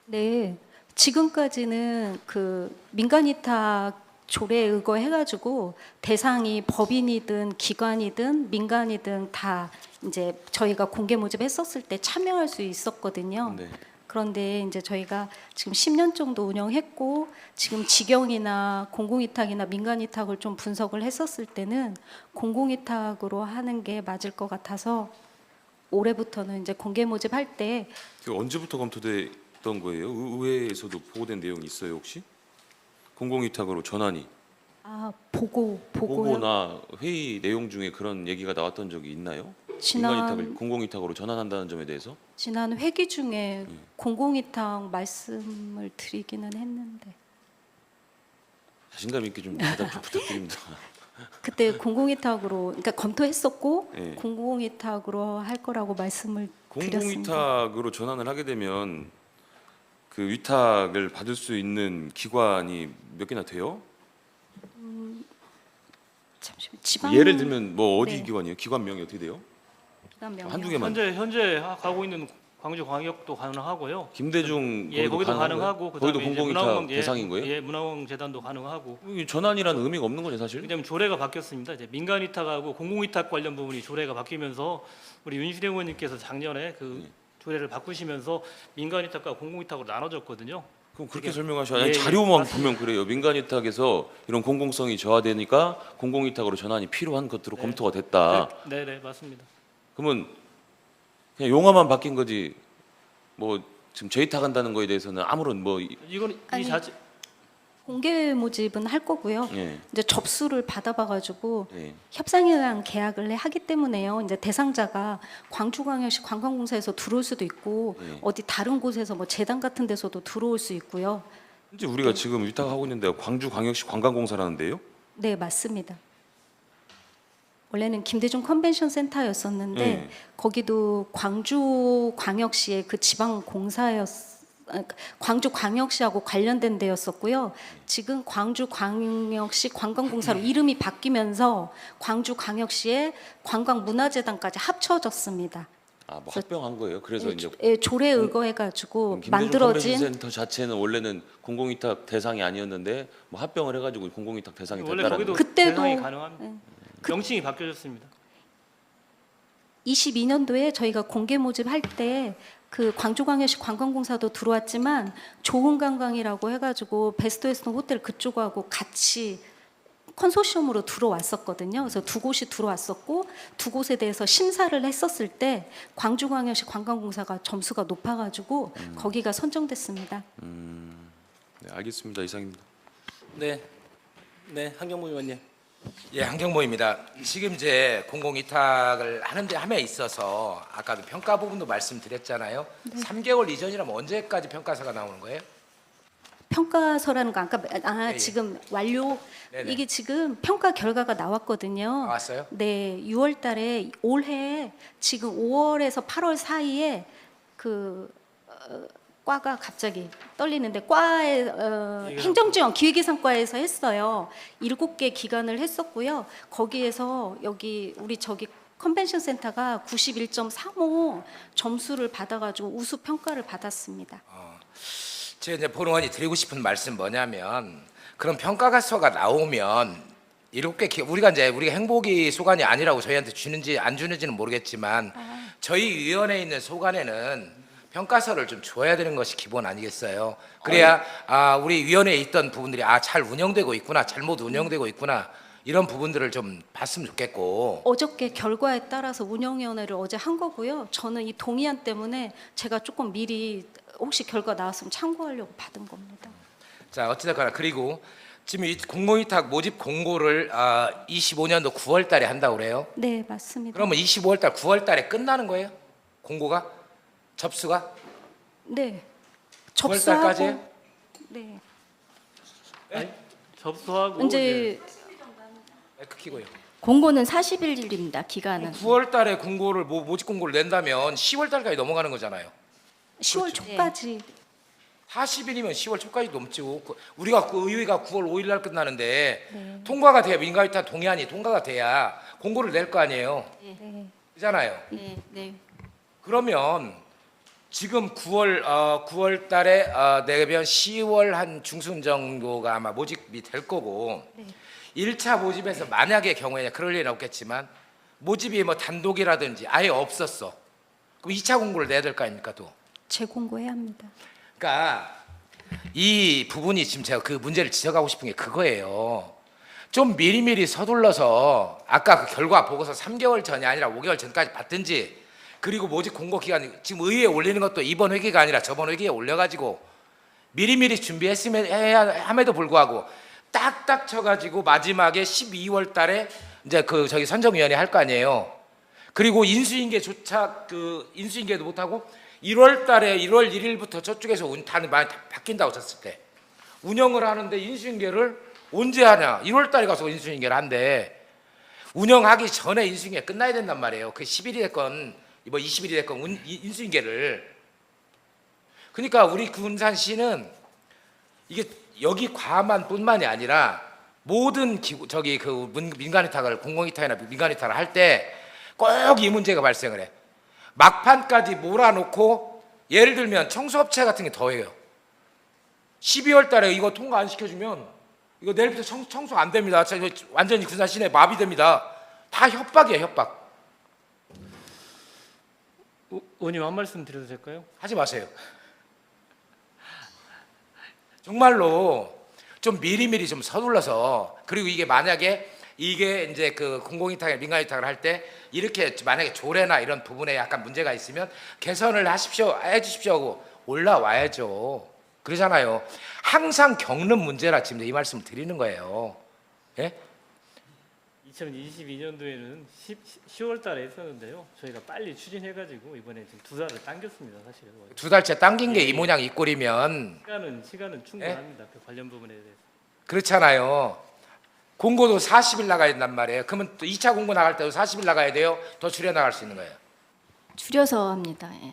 네, 지금까지는 그 민간위탁 조례에 의거해가지고 대상이 법인이든 기관이든 민간이든 다 이제 저희가 공개 모집했었을 때 참여할 수 있었거든요. 네. 그런데 이제 저희가 지금 10년 정도 운영했고 지금 직영이나 공공위탁이나 민간위탁을 좀 분석을 했었을 때는 공공위탁으로 하는 게 맞을 것 같아서 올해부터는 이제 공개 모집할 때 그 언제부터 검토됐던 거예요? 의회에서도 보고된 내용이 있어요 혹시? 공공위탁으로 전환이 보고나 회의 내용 중에 그런 얘기가 나왔던 적이 있나요? 민간위탁을 공공위탁으로 전환한다는 점에 대해서? 지난 회기 중에 공공위탁 말씀을 드리기는 했는데 자신감 있게 좀 대답 좀 부탁드립니다. 그때 공공위탁으로 그러니까 검토했었고 네. 공공위탁으로 할 거라고 말씀을 드렸습니다. 공공위탁으로 전환을 하게 되면 그 위탁을 받을 수 있는 기관이 몇 개나 돼요? 잠시만 지방 예를 들면 뭐 어디 네. 기관이에요? 기관명이 어떻게 돼요? 기관명이요? 한두 개만. 현재 가고 있는 광주광역도 가능하고요. 김대중 예, 거기도 가능하고 거기도 그다음에 이제 공공위탁 문화공원, 대상인 거예요? 예, 문화공원재단도 가능하고. 이게 전환이라는 의미가 없는 거네 사실. 왜냐하면 조례가 바뀌었습니다. 이제 민간위탁하고 공공위탁 관련 부분이 조례가 바뀌면서 우리 윤신영 의원님께서 작년에 그 조례를 바꾸시면서 민간위탁과 공공위탁으로 나눠졌거든요. 그럼 그렇게 그게- 설명하셔야 아니, 예, 자료만 맞습니다. 보면 그래요. 민간위탁에서 이런 공공성이 저하되니까 공공위탁으로 전환이 필요한 것으로 네. 검토가 됐다. 네, 네, 맞습니다. 그러면 그냥 용어만 바뀐 거지. 뭐 지금 재위탁한다는 거에 대해서는 아무런 뭐 이건 이 아니, 자체 공개 모집은 할 거고요. 예. 이제 접수를 받아봐가지고 예. 협상이랑 계약을 하기 때문에요. 이제 대상자가 광주광역시 관광공사에서 들어올 수도 있고 예. 어디 다른 곳에서 뭐 재단 같은 데서도 들어올 수 있고요. 이제 우리가 지금 위탁하고 있는 데가 광주광역시 관광공사라는데요. 네, 맞습니다. 원래는 김대중 컨벤션 센터였었는데 네. 거기도 광주광역시의 그 광주광역시하고 관련된 데였었고요. 지금 광주광역시 관광공사로 이름이 바뀌면서 광주광역시의 관광문화재단까지 합쳐졌습니다. 아, 뭐 합병한 거예요. 그래서 이제 조례에 의거해가지고 김대중 만들어진 컨벤션 센터 자체는 원래는 공공위탁 대상이 아니었는데 뭐 합병을 해가지고 공공위탁 대상이 원래 됐다는 거기도 거예요. 그때도- 대상이 가능합니다. 네. 명칭이 바뀌어졌습니다. 22년도에 저희가 공개 모집할 때 그 광주광역시 관광공사도 들어왔지만 좋은 관광이라고 해가지고 베스트 웨스턴 호텔 그쪽하고 같이 컨소시엄으로 들어왔었거든요. 그래서 두 곳이 들어왔었고 두 곳에 대해서 심사를 했었을 때 광주광역시 관광공사가 점수가 높아가지고 거기가 선정됐습니다. 네, 알겠습니다. 이상입니다. 네, 네, 한경무 의원님. 예, 한경모입니다. 지금 이제 공공위탁을 하는데 함에 있어서 아까도 평가 부분도 말씀드렸잖아요. 3개월 이전이라면 언제까지 평가서가 나오는 거예요? 평가서라는 거 아까 예, 예. 지금 완료 네네. 이게 지금 평가 결과가 나왔거든요. 나왔어요? 네, 6월 달에 올해 지금 5월에서 8월 사이에 그 과가 갑자기 떨리는데 과에 행정지원 기획예산과에서 했어요. 7개 기관을 했었고요. 거기에서 여기 우리 저기 컨벤션 센터가 91.35 점수를 받아가지고 우수 평가를 받았습니다. 제가 이제 본의원이 드리고 싶은 말씀 뭐냐면 그런 평가서가 나오면 7개 우리가 행복이 소관이 아니라고 저희한테 주는지 안 주는지는 모르겠지만 저희 위원회에 있는 소관에는 평가서를 좀 줘야 되는 것이 기본 아니겠어요? 그래야 우리 위원회에 있던 부분들이 잘 운영되고 있구나, 잘못 운영되고 있구나 이런 부분들을 좀 봤으면 좋겠고. 어저께 결과에 따라서 운영위원회를 어제 한 거고요. 저는 이 동의안 때문에 제가 조금 미리 혹시 결과 나왔으면 참고하려고 받은 겁니다. 자, 어찌됐거나 그리고 지금 이 공공위탁 모집 공고를 25년도 9월 달에 한다고 그래요. 네, 맞습니다. 그러면 25월 달, 9월 달에 끝나는 거예요? 공고가? 접수가? 네. 9월 달까지? 접수하고 네. 아니, 접수하고 이제 마이크 키고요. 공고는 40일입니다. 기간은. 9월 달에 공고를 모집 공고를 낸다면 10월 달까지 넘어가는 거잖아요. 10월 초까지 40일이면 10월 초까지 넘지. 우리가 의회가 9월 5일 날 끝나는데 통과가 돼야 민간위탁 동의안이 통과가 돼야 공고를 낼 거 아니에요. 네. 그잖아요. 네, 네. 그러면 지금 9월 달에 내면 10월 한 중순 정도가 아마 모집이 될 거고 1차 모집에서 만약의 경우에 그럴 일은 없겠지만 모집이 뭐 단독이라든지 아예 없었어. 그럼 2차 공고를 내야 될 거 아닙니까 또? 재공고해야 합니다. 그러니까 이 부분이 지금 제가 그 문제를 지적하고 싶은 게 그거예요. 좀 미리미리 서둘러서 아까 그 결과 보고서 3개월 전이 아니라 5개월 전까지 받든지 그리고 모집 공고 기간 지금 의회에 올리는 것도 이번 회기가 아니라 저번 회기에 올려가지고 미리미리 함에도 불구하고 딱딱 쳐가지고 마지막에 12월 달에 이제 그 저기 선정위원회 할 거 아니에요. 그리고 인수인계조차 그 인수인계도 못하고 1월 달에 1월 1일부터 저쪽에서 단이 많이 바뀐다고 쳤을 때 운영을 하는데 인수인계를 언제 하냐? 1월 달에 가서 인수인계를 한대. 운영하기 전에 인수인계 끝나야 된단 말이에요. 그 10일이 됐건 뭐 20일이 됐건 인수인계를. 그러니까 우리 군산시는 이게 여기 과만뿐만이 아니라 모든 저기 그 민간위탁을 공공위탁이나 민간위탁을 할 때 꼭 이 문제가 발생을 해. 막판까지 몰아놓고 예를 들면 청소업체 같은 게 더해요. 12월 달에 이거 통과 안 시켜주면 이거 내일부터 청소 안 됩니다. 이거 완전히 군산 시내 마비됩니다. 다 협박이에요, 협박. 의원님 한 말씀 드려도 될까요? 하지 마세요. 정말로 좀 미리미리 좀 서둘러서, 그리고 이게 만약에 이게 이제 그 공공위탁, 민간위탁을 할 때 이렇게 만약에 조례나 이런 부분에 약간 문제가 있으면 개선을 해주십시오 하고 올라와야죠. 그러잖아요. 항상 겪는 문제라 지금 이 말씀을 드리는 거예요. 예? 2022년도에는 10월 달에 했었는데요. 저희가 빨리 추진해가지고 이번에 지금 2달을 당겼습니다, 사실은. 2달째 당긴 게 이 모양 이 꼴이면 시간은 충분합니다. 그 관련 부분에 대해서. 그렇잖아요. 공고도 40일 나가야 된단 말이에요. 그러면 또 2차 공고 나갈 때도 40일 나가야 돼요. 더 줄여 나갈 수 있는 거예요. 줄여서 합니다. 예.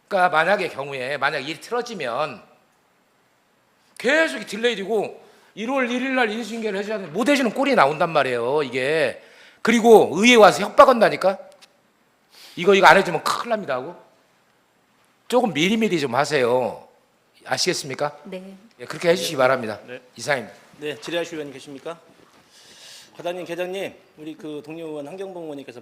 그러니까 만약에 경우에 만약 일이 틀어지면 계속 딜레이 되고 1월 1일 날 인수인계를 해줘야 되는데 못 해주는 꼴이 나온단 말이에요. 이게. 그리고 의회 와서 협박한다니까. 이거 안 해주면 큰일 납니다 하고. 조금 미리미리 좀 하세요. 아시겠습니까? 네. 예, 그렇게 해주시기 바랍니다. 네. 이상입니다. 네, 질의하실 의원님 계십니까? 과장님, 계장님, 우리 그 동료 의원 한경봉 의원님께서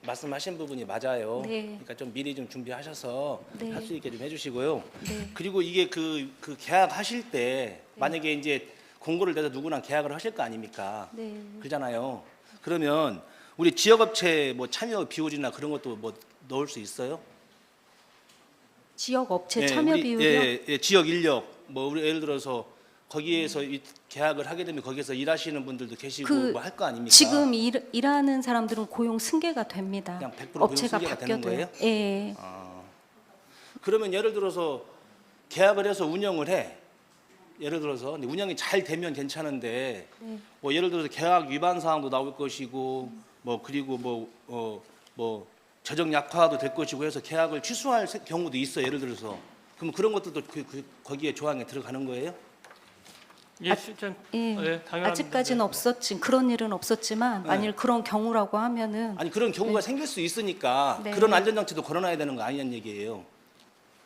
말씀하신 부분이 맞아요. 네. 그러니까 좀 미리 좀 준비하셔서 네. 할 수 있게 좀 해주시고요. 네. 그리고 이게 그 계약하실 때 만약에 이제 공고를 내서 누구랑 계약을 하실 거 아닙니까? 네. 그러잖아요. 그러면 우리 지역업체 뭐 참여 비율이나 그런 것도 뭐 넣을 수 있어요? 지역 업체 예, 참여 우리, 비율이요? 예, 지역 인력 뭐 우리 예를 들어서 거기에서 계약을 하게 되면 거기서 일하시는 분들도 계시고 그 뭐 할 거 아닙니까? 지금 일하는 사람들은 고용 승계가 됩니다. 그냥 100% 업체가 고용 승계가 되는 바뀌어도요. 거예요? 예. 그러면 예를 들어서 계약을 해서 운영을 해. 예를 들어서 근데 운영이 잘 되면 괜찮은데 네. 뭐 예를 들어서 계약 위반 사항도 나올 것이고 뭐 그리고 뭐 재정 약화도 될 것이고 해서 계약을 취소할 경우도 있어. 예를 들어서 그럼 그런 것들도 거기에 조항에 들어가는 거예요? 예, 실장. 예. 네, 당연합니다. 아직까지는 그런 일은 없었지만 네. 만일 그런 경우라고 하면은 아니 그런 경우가 생길 수 있으니까 네. 그런 안전장치도 걸어놔야 되는 거 아니냐는 얘기예요.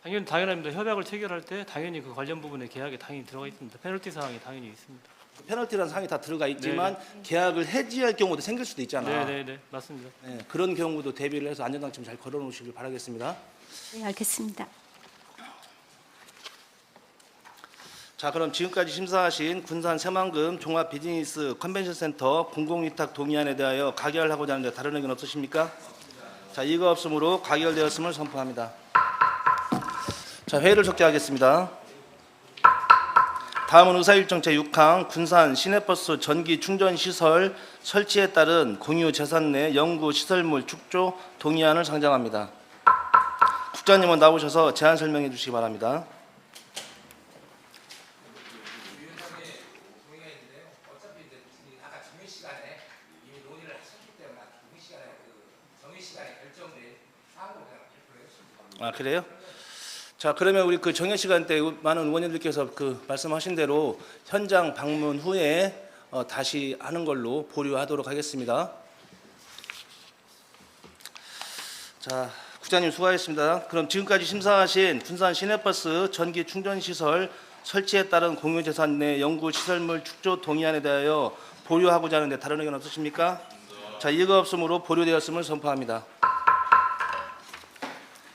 당연합니다. 협약을 체결할 때 당연히 그 관련 부분에 계약에 당연히 들어가 있습니다. 페널티 사항이 당연히 있습니다. 페널티라는 사항이 다 들어가 있지만 계약을 해지할 경우도 생길 수도 있잖아. 네, 맞습니다. 네, 그런 경우도 대비를 해서 안전장치 잘 걸어놓으시길 바라겠습니다. 네, 알겠습니다. 자, 그럼 지금까지 심사하신 군산 새만금 종합 비즈니스 컨벤션 센터 공공위탁 동의안에 대하여 가결하고자 하는데 다른 의견 없으십니까? 자, 이거 없으므로 가결되었음을 선포합니다. 자, 회의를 속개하겠습니다. 다음은 의사일정 제6항 군산 시내버스 전기 충전 시설 설치에 따른 공유 재산 내 연구 시설물 축조 동의안을 상정합니다. 국장님은 나오셔서 제안 설명해 주시기 바랍니다. 아, 그래요? 자, 그러면 우리 그 정해 시간 때 많은 의원님들께서 그 말씀하신 대로 현장 방문 후에 다시 하는 걸로 보류하도록 하겠습니다. 자, 국장님 수고하셨습니다. 그럼 지금까지 심사하신 군산 시내버스 전기 충전 시설 설치에 따른 공유재산 내 연구 시설물 축조 동의안에 대하여 보류하고자 하는데 다른 의견 없으십니까? 자, 이거 없으므로 보류되었음을 선포합니다.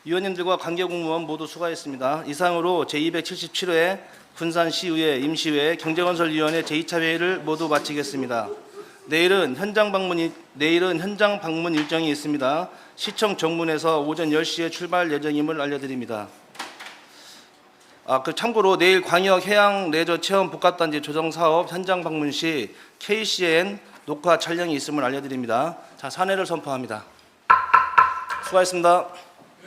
위원님들과 관계공무원 모두 수고하셨습니다. 이상으로 제277회 군산시의회 임시회 경제건설위원회 제2차 회의를 모두 마치겠습니다. 내일은 현장 방문 일정이 있습니다. 시청 정문에서 오전 10시에 출발 예정임을 알려드립니다. 참고로 내일 광역 해양 레저 체험 복합단지 조성 사업 현장 방문 시 KCN 녹화 촬영이 있음을 알려드립니다. 자, 사내를 선포합니다. 수고하셨습니다.